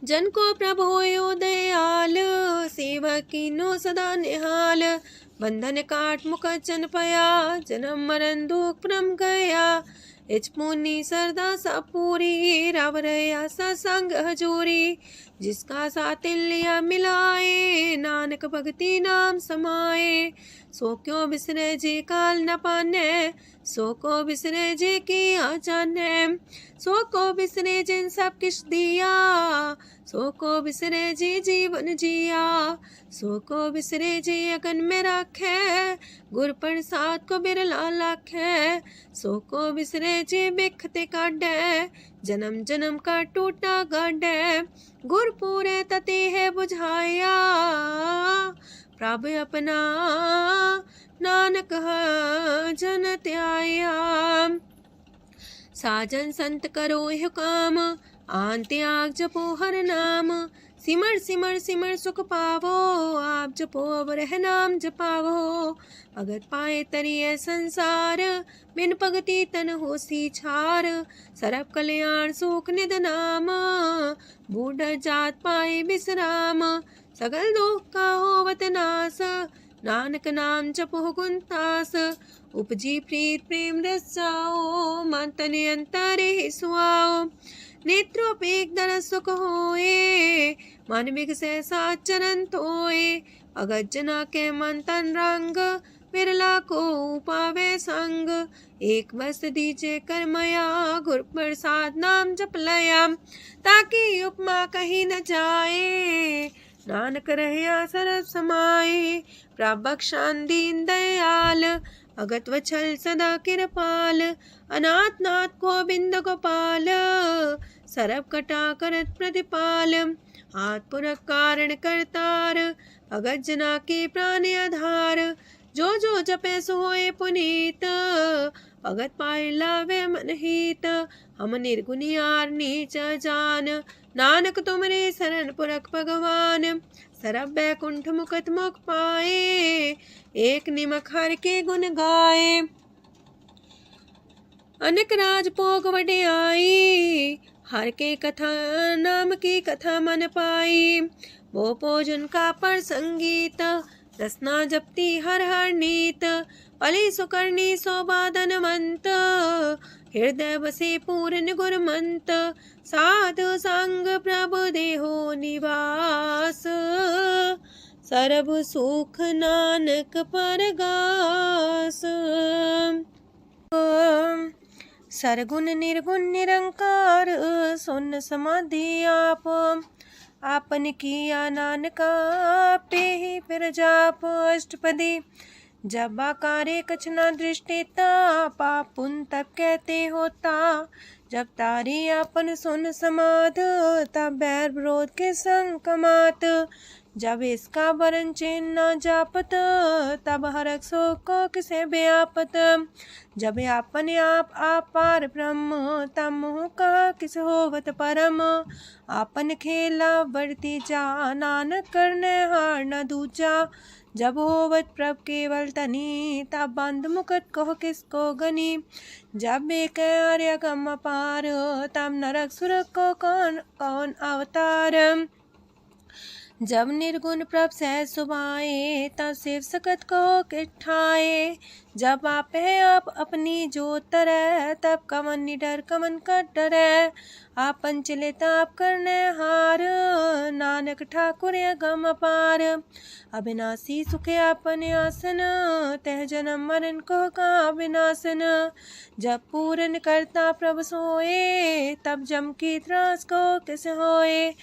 जन को प्रभु होयो दयाल, सेवक की नो सदा निहाल। बंधन काट मुकचन पया, जन्म मरण दुख परम गया। इच पुनि सरदा सा पूरी, रव रया सत्संग हजूरी। जिसका सातिल्य मिलाए, नानक भगति नाम समाए। सो क्यों बिसरे जे काल न पाने, सो को बिसरे जे की जाने, सो को बिसरे जिन सब किश दिया, सो को बिसरे जी जीवन जिया, सो को बिसरे जी अगन में रखे, गुर प्रसाद को बिरला लाखे, सो को बिसरे जी बिखते काटे, जन्म जन्म का टूटा गाडे, गुर पूरे तते है बुझाया, प्रभु अपना नानक जन त्याया। साजन संत करो यह काम, आन त्याग जपो हर नाम, सिमर सिमर सिमर सुख पावो, आप जपो अब रह नाम जपावो, भगत पाए तरिए संसार, बिन भगति तन होसी छार, सरब कल्याण सुख निध नाम, बूढ़ जात पाए विश्राम, सगल दुख का होवत नाश, नानक नाम जपो गुणतास, उपजी प्रीत प्रेम रस जाओ, मन तन अंतरे ही सुआओ, नेत्रोपेक दरस सुख होए, मन बिगसे सात चरण तोए, अगत जना के मन तन रंग, बिरला को पावे संग, एक बस दीजे कर मया, गुर प्रसाद नाम जप लया, ताकि उपमा कहीं न जाए, नानक रहे सरब समाए, प्रभक्षान दीन दयाल, अगत वछल सदा कृपाल, अनाथ नाथ गोविंद गोपाल, सरब कटा करत प्रतिपाल, हाथ पुरख कारण करतार, अगत जना के प्राण आधार, जो जो जपे सो होए पुनीत, भगत पाए लावे मन हित, हम निर्गुनियार नीच जान, नानक तुमरे शरण पुरख भगवान, सरब बैकुंठ मुकत मुख पाए, एक निमक हर के गुण गाए, अनेक राज भोग वड्याई, हर के कथा नाम की कथा मन पाई, वो भोजन का पर संगीत, रसना जपती हर हर नीत, पली सुकर्णी सोबादन मंत, हृदय बसे पूर्ण गुरमंत, साधु संग प्रभु देहो निवास, सरब सुख नानक परगास। सरगुण निर्गुण निरंकार, सुन समाधि आप, आपन किया नानका पे ही फिर जाप, अष्टपदी जब आकारे कछ न दृष्टिता, पाप पुन तब कहते होता, जब तारी आपन सुन समाध, तब बैर विरोध के संग कमात, जब इसका वरण चिन्ह न जापत, तब हरक शोक को किसे व्यापत, जब अपने आप पार ब्रह्म, तब मोह का किस होवत परम, आपन खेला बढ़ती जा, नानक करने हार न दूजा, जब होवत प्रभ केवल तनी, तब बंद मुकट कहो किसको गनी, जब एक आर्य गम पार, तब नरक सुरक को कौन कौन अवतार, जब निर्गुण प्रभ सह सुभाए, तब शिव सकत को किठाए, जब आप है आप अपनी जो तरह, तब कमन निडर कमन का डरे, आपन चले ताप करने हार, नानक ठाकुर गम पार, अविनाशी सुखे आपन आसन, तह जन्म मरण को का विनाशन, जब पूरन करता प्रभु सोए, तब जम की त्रास को किस होए,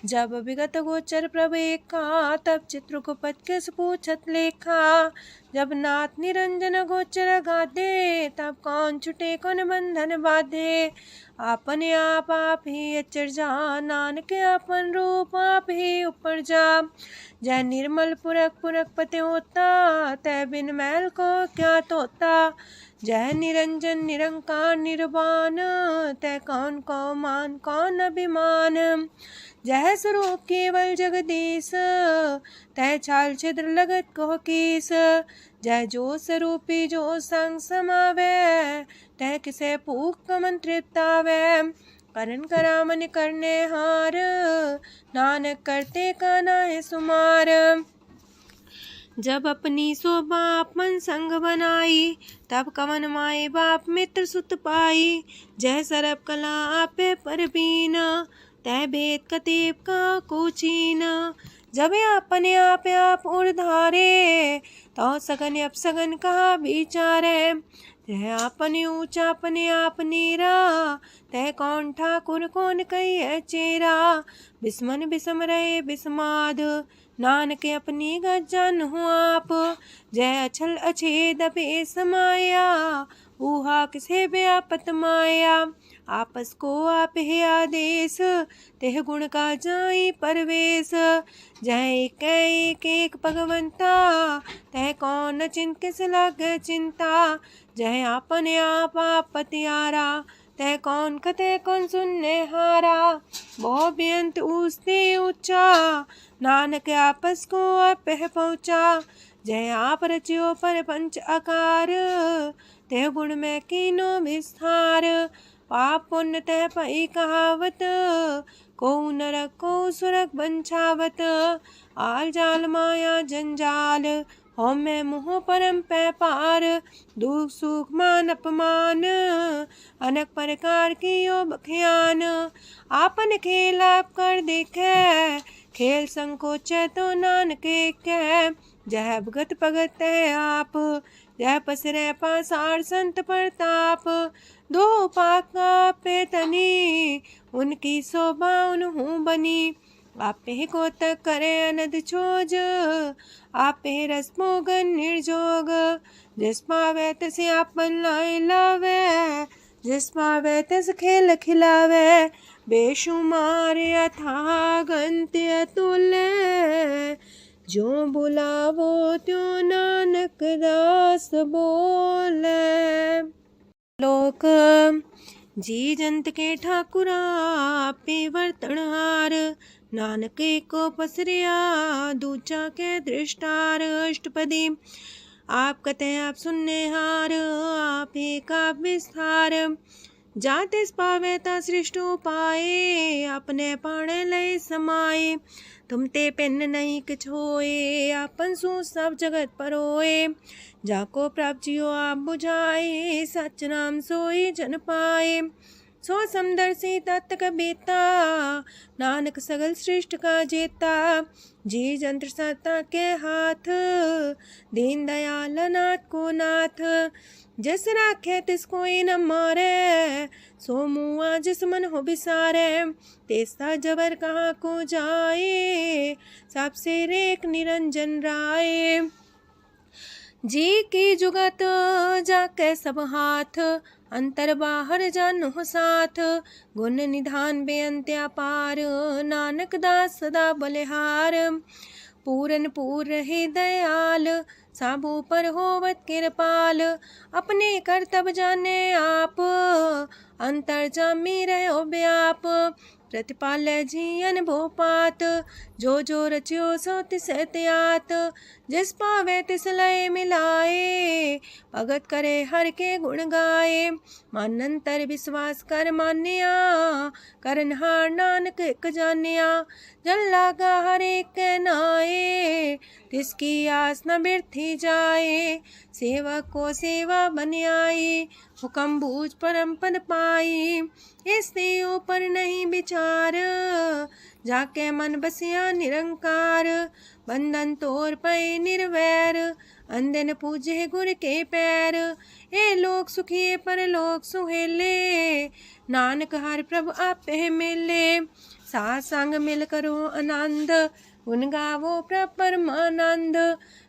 जब विगत गोचर प्रभु एका, तब चित्रकूपत किस पूछत लेखा, जब नाथ निरंजन गोचर गाधे, तब कौन छुटे कौन बंधन बाधे, आपने आप ही अचर जा, नानक आपन रूप आप ही ऊपर जा, जय निर्मल पुरख पुरख पते होता, तय बिन मैल को क्या तोता, जय निरंजन निरंकार निर्वाण, तय कौन को मान कौन अभिमान, जय स्वरूप केवल जगदीश, तय छाल छिद्र लगत को कीस, जय जो स्वरूपी जो संग समावे, तय किसे पूक मंत्रित आवे, करण करामन करने हार, नानक करते का नाय सुमार, जब अपनी शोभा अपन संग बनाई, तब कवन माए बाप मित्र सुत पाई, जय सरब कला आपे परबीन, तय भेद कतीब का कुचीन, जब अपने आप उड़धारे, तो सगन अपसगन कहा विचारे, जय आपने ऊंचा अपने आप नीरा, तह कौन ठाकुर कौन कहिए चेरा। बिस्मन बिसम रहे बिस्माद, नानक अपनी गजन हो आप। जय अछल अछेद पे समाया, ऊहा किसे व्यापत माया। आपस को आप है आदेश, तेह गुण का जाई परवेश। जय एक एक भगवंता, तह कौन चिंत किस लाग चिंता। जय आपने आप पतियारा, तय कौन कते कौन सुनने हारा। बहु बेअंत ऊसते ऊंचा, नानक आपस को आप पहुँचा। जय आप रचियो पर पंच आकार, तह गुण में कीनो विस्तार। पाप पुण्य तह पई कहावत, को नरक को सुरक बंछावत। आल जाल माया जंजाल, हो मैं मुँह परम पै पार। दुख सुख मान अपमान, अनेक प्रकार की यो बखियान। आपन खेल आप कर देखे, खेल संकोच तो नानक कह। जय भगत भगत है आप, जय पसरे पासार संत प्रताप। दो पाका पे तनी, उनकी शोभा उन्हूं बनी। आपे को तक करे अनद छोज, आपे रस मोगन निर्जोग। जिस पावे तिसे आपन लाई लावे, जिस पावे तिस खेल खिलावे। बेशुमार अथागंत अतुल्य, जो बुलावो त्यों नानक दास बोले। लोक जी जंत के ठाकुरा, पे वर्तन हार। नानक को पसरिया, दूजा के दृष्टार। अष्टपदी आप कते आप सुनने हार, आप एक आप विस्तार। जातिस पावे ता सृष्ट पाए, अपने पाणे लय समाए। तुम ते पिन नहीं किछ होए, आपन सु सब जगत परोए। जाको प्राप्त जियो आप बुझाए, सच नाम सोई जन पाए। सो समदर्शी तत्क बेता, नानक सगल सृष्ट का जेता। जी जंत्र सत्ता के हाथ, दीन दयाल नाथ को नाथ। जिस राखे तिस कोई न मारे, सो मुआ जिस मन हो बिसारे। तेसा जबर कहाँ को जाए, सबसे रेख निरंजन राय। जी की जुगत जाके सब हाथ, अंतर बाहर जानो साथ। गुण निधान बेअंत अपार, नानक दास सदा बलिहार। पूरन पूर रहे दयाल, साबू पर होवत कृपाल। अपने करतब जाने आप, अंतर जामी रहो व्याप। प्रतिपाल्य जियन भोपात, जो जो रचियो सो तिस त्यात। जिस पावे तिस लय मिलाए, भगत करे हर के गुण गाए। मानंतर विश्वास कर मान्या, करनहार नानक एक जान्या। जन लागा हर एक नाए, तिसकी आस न बिरथी जाए। सेवक को सेवा बन आई, हुक्म बूझ परम पद पाई। इससे ऊपर नहीं विचार, जाके मन बसिया निरंकार। बंधन तोर पे निर्वैर, अंधन पूजे गुर के पैर। ए लोक सुखिए पर लोक सुहेले, नानक हर प्रभु आपे मिले। साथ संग मिल करो आनंद, गुण गावो प्रभु परमानंद।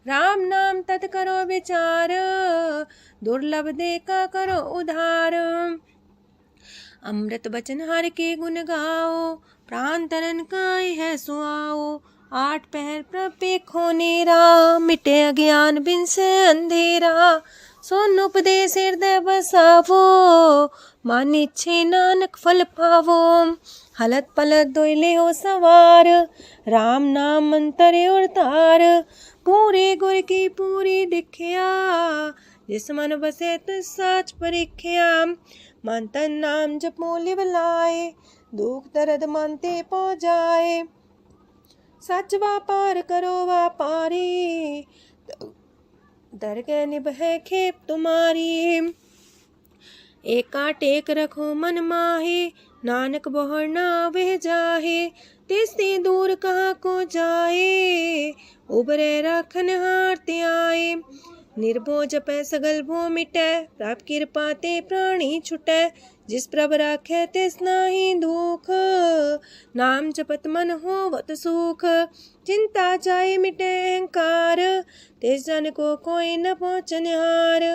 राम नाम तत् करो विचार, दुर्लभ देखा करो उधार। अमृत बचन हर के गुण गाओ, प्राण तरन काय है सुआओ। आठ पहर प्रपे खोनेरा, मिटे अज्ञान बिन से अंधेरा। सोन उपदेश हृदय बसावो, मानिछे नानक फल पावो। हलत पलत दोइले हो सवार, राम नाम मंत्र और तार। पूरे गुर की पूरी दिखिया, जिस मन बसे तिस साच परिख्या। मन तन नाम जपो लिव लाए, दुख दर्द मानते पौ जाए। सच व्यापार करो व्यापारी, दरगह निभै खेप तुम्हारी। एका टेक रखो मन माहे, नानक बहुर ना वह जाहे। तिससे दूर कहाँ को जाए, उबरे रखन हार त्याए। निर्भो जपै सगल भो मिटै, प्रभ कृपा ते प्राणी छुटै। जिस प्रभ राखै तिस नाहि दुख, नाम जपत मन होवत सुख। चिंता जाय मिटै अहंकार, तिस जन को कोई न पहुँचनिहार।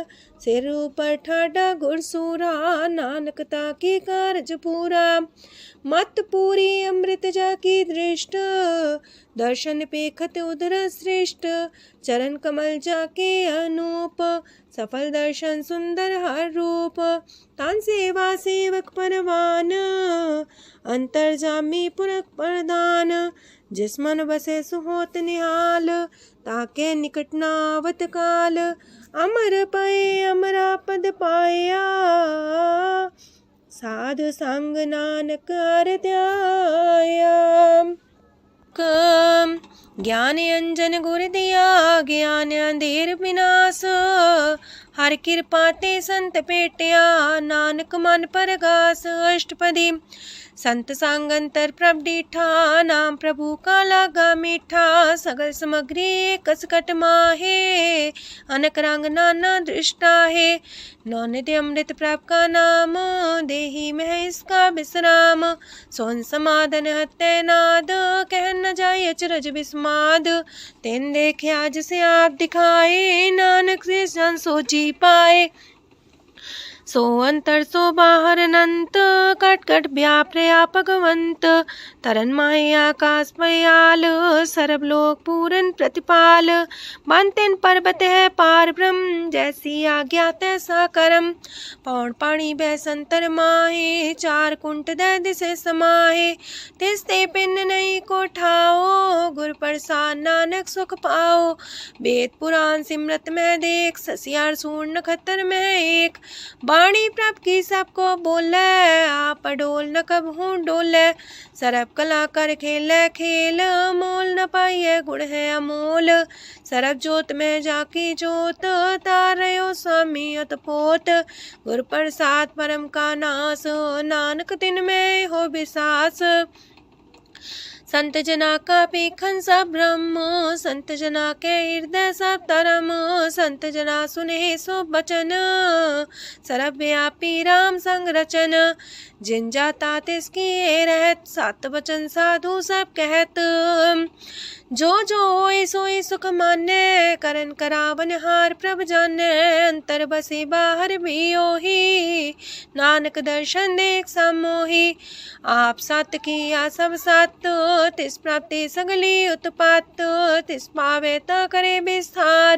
सिर ऊपर ठाडा गुरसूरा, नानक ताके कारज पूरा। मत पूरी अमृत जाकी दृष्ट, दर्शन पेखत उधर श्रेष्ठ। चरण कमल जाके अनूप, सफल दर्शन सुंदर हर रूप। तान सेवा सेवक परवान, अंतर जामी पुरख प्रदान। जिस मन बसे सुहोत निहाल, ताके निकट नावत काल। अमर पाए अमरा पद पाया, साध संग नानक हर ध्याया। ज्ञान अंजन गुर दिया, ज्ञान अंधेर विनाश। हर कृपा ते संत पेटिया, नानक मन परगास। अष्टपदी संत संग अंतर प्रभ डीठा, नाम प्रभु का लागा मीठा। सगल समग्री कसकट माहे, अनक रंग नाना दृष्टा है। नौनिधि अमृत प्रभ का नाम, देही में है इसका विश्राम। सोन समाधन हत्ते नाद, कह न जाय अचरज विस्माद। तेन देखे आज से आप दिखाए, नानक से जन सो जी पाए। सो अंतर सो बाहर अनंत, कट कट व्याप रया भगवंत। तरन माहे आकाश पयाल, सरब लोक पूरन प्रतिपाल। बांतेन पर्वत है पार ब्रह्म, जैसी आज्ञा तैसा करम। पौड़ पाणी बह संतर माहे, चार कुंट दै दिसे समाहे। तिसते पिन नहीं को ठाओ, गुर प्रसाद नानक सुख पाओ। वेद पुराण सिमरत में देख, ससियार सूर नखत्तर में एक। वाणी प्रभ की सबको बोले, आप डोल न कबहू डोले। सरब कला कर खेले खेल, मोल न पाइए गुण है अमोल। सरब जोत में जाकी जोत, तारयो स्वामी अतपोत। गुर प्रसाद परम का नास, नानक तिन में हो विसास। संत जना का पेखन सब ब्रह्म, संत जना के हृदय सब धर्म। संत जना सुने सो बचन, सरब व्यापी राम संग रचन। जिन जाता तिसकी रहत, सात वचन साधु सब कहत। जो जो होए सोए सुख माने, करन करावन हार प्रभ जाने। अंतर बसे बाहर भी ओही, नानक दर्शन देख समोही। आप सत किया सब सत, तिस प्राप्ति सगली उत्पात। तिस पावे ता करे विस्तार,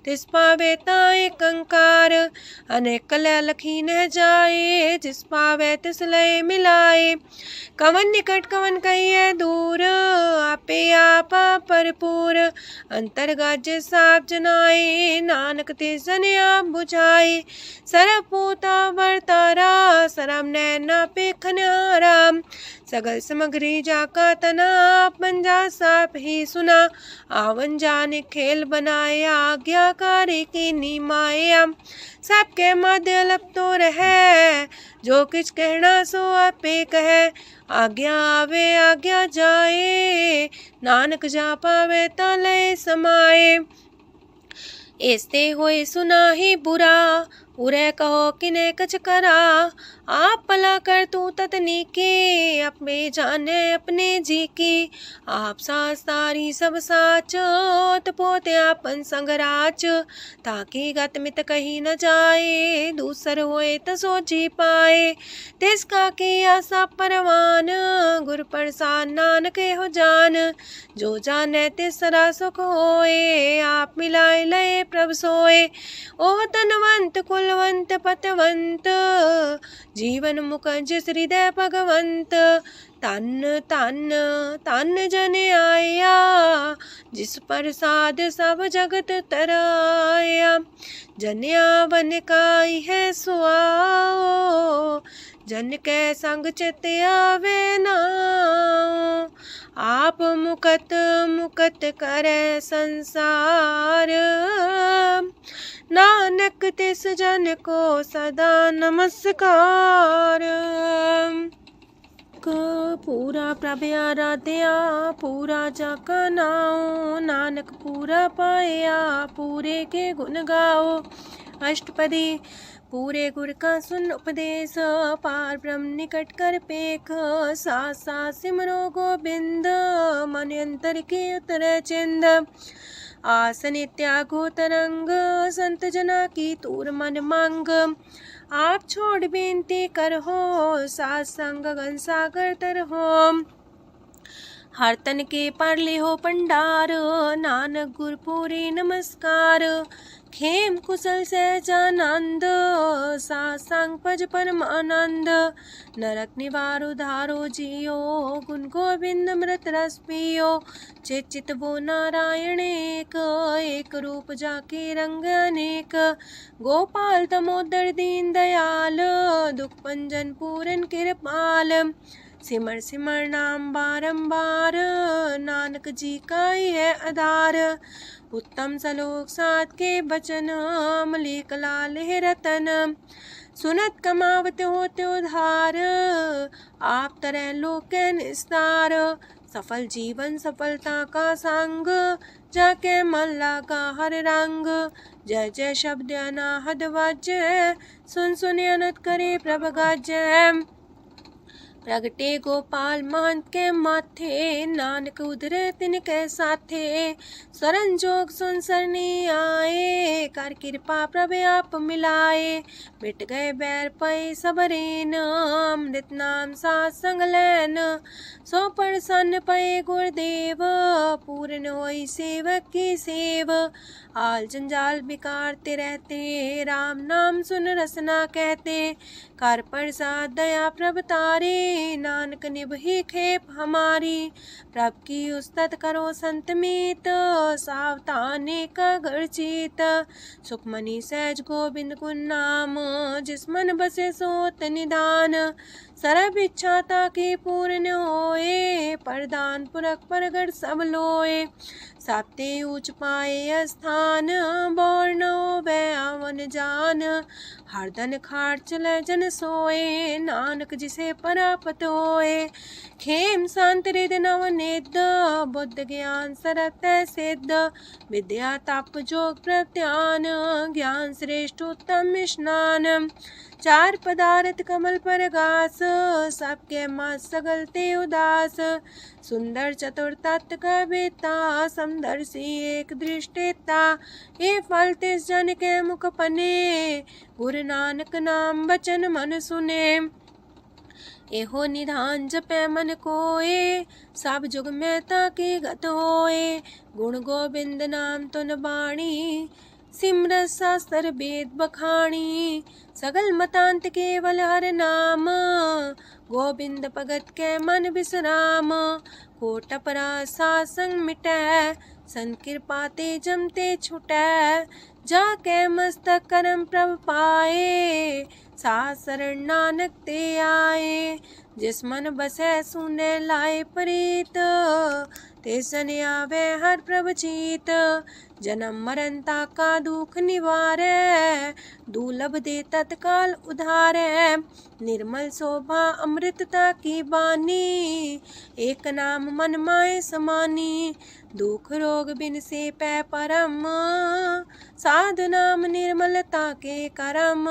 तिस पावे ता एक अंकार। अनेक कलय लखी न जाए, जिस पावे तिस लय मिलाए। कवन निकट कवन कहिए दूर, आपे आपा भरपूर। अंतर गाजे साप जनाए, नानक तिस जन आप बुझाए। सरब पूता वर्तारा, सरम नैना पेखनारा। सगल समग्री जाका तना, बन जा साप ही सुना। आवन जाने खेल बनाया, आज्ञाकारी की नीमाया। सबके मध्य लपतो रहे, जो किछ कहना सो आपे कहे। आज्ञा आवे आज्ञा जाए, नानक जा पावे ता लय समाए। ऐसते होए सुना ही बुरा, उरे कहो किने कछ करा। आप भला कर तू ततनी के, अपने जाने अपने जी की। आप सास तारी सब साच, पोते आपन संग राच। ताकि गत मित कही न जाए, दूसर होए त सो जी पाए। तिसका किया सब परवान, गुर प्रसाद नानक हो जान। जो जाने तिसरा सुख होए, आप मिलाए लय प्रभ सोए। ओह तनवंत कुलवंत पतवंत, जीवन मुकज हृदय भगवंत। तन तन तन जन आया, जिस प्रसाद सब जगत तराया। जन्या बन काई है सुआओ, जन के संग चित आवे नाओ। आप मुकत मुकत करे संसार, नानक तिस जन को सदा नमस्कार। पूरा प्रभ आराध्या पूरा जाका नाओ, नानक पूरा पाया पूरे के गुण गाओ। अष्टपदी पूरे गुर का सुन उपदेश, पार ब्रह्म निकट कर पेख, साथ साथ सिमरो गोबिंद, मन अंतर के उतरे चिंद। आसन त्यागो तरंग, संत जना की तूर मन मांग, आप छोड़ बेनती कर हो, साथ संग गगन सागर तर हो। हर तन के पर ले हो पंडार, नानक गुर पूरी नमस्कार। खेम कुशल सहजानंद, साथ संग पज परमानंद। नरक निवार उधारो जियो, गुण गोविंद मृत रस पियो। चित वो नारायण एक रूप जाके रंग अनेक। गोपाल तमोदर दीन दयाल, दुख पंजन पूरन कृपाल। सिमर सिमर नाम बारंबार, नानक जी का ही है आधार। उत्तम सलोक साध के बचन, अमलीक लाल है रतन। सुनत कमावत होते उधार, आप तरह लोक निस्तार। सफल जीवन सफलता का संग, जाके मन लगा हर रंग। जय जय शब्द अनाहद वज्य, सुन सुन अनत करे प्रभ गाजय। प्रगटे गोपाल महंत के माथे, नानक उधरे तिनके साथे। स्वरन जोग सुन सरनी आए, कर कृपा प्रभ आप मिलाए। मिट गए बैर पै सबरेन, अमृत नाम साथ संग लैन। सो प्रसन्न पै गुरुदेव, पूर्ण होई सेवक की सेव। आल जंजाल बिकारते रहते, राम नाम सुन रसना कहते। कर प्रसाद दया प्रभ तारे, नानक निभही खेप हमारी। प्रभ की उस्तत करो संत मीत, सावधानी का घर चीत। सुखमनी सहज गोविंद गुण नाम, जिस मन बसे सोत निधान। सर्व इच्छा ताकि पूर्ण होए, प्रदान पुरख परगट सब लोए। साते ऊंच पाए स्थान, बोर न होवे आवन जान। हरदन खाट चले जन सोए, नानक जिसे परापत होए। खेम शांत हृद नवनिध, बुद्ध ज्ञान सरत सिद्ध। विद्या तप जोग प्रत्यान, ज्ञान श्रेष्ठ उत्तम स्नान। चार पदार्थ कमल पर घास, सबके मत सगलते उदास। सुंदर चतुर तत्व का बेता, समदर्शी एक दृष्टिता। ये फल तिस जन के मुख पने, गुरु नानक नाम बचन मन सुने। एहो निधान जपै मन कोए, सब जुग में ताकि गत होए। गुण गोविंद नाम तुन बाणी, सिमरत शास्त्र वेद बखाणी। सगल मतांत केवल हर नाम, गोविंद भगत के मन विश्राम। कोट अपराध सात संग मिटै, संत कृपा ते जमते छुटै। जाके मस्तक करम प्रभ पाए, साथ शरण नानक ते आए। जिस मन बसै सुने लाए प्रीत, ते सन आवे हर प्रभ चीत। जन्म मरण का दुख निवारै, दुर्लभ दे तत्काल उधारै। निर्मल शोभा अमृतता की बानी, एक नाम मन माए समानी। दुख रोग बिन से पै परम, साधु नाम निर्मलता के करम।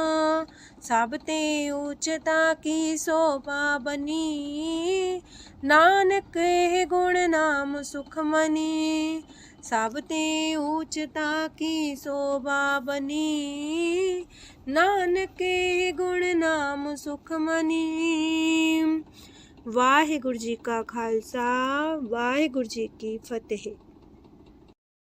सब ते उच्चता की शोभा बनी, नानक है गुण नाम सुखमनी। सब ते उच्चता की शोभा बनी, नानक है गुण नाम सुखमनी। वाहिगुरु जी का खालसा, वाहिगुरु जी की फतेह।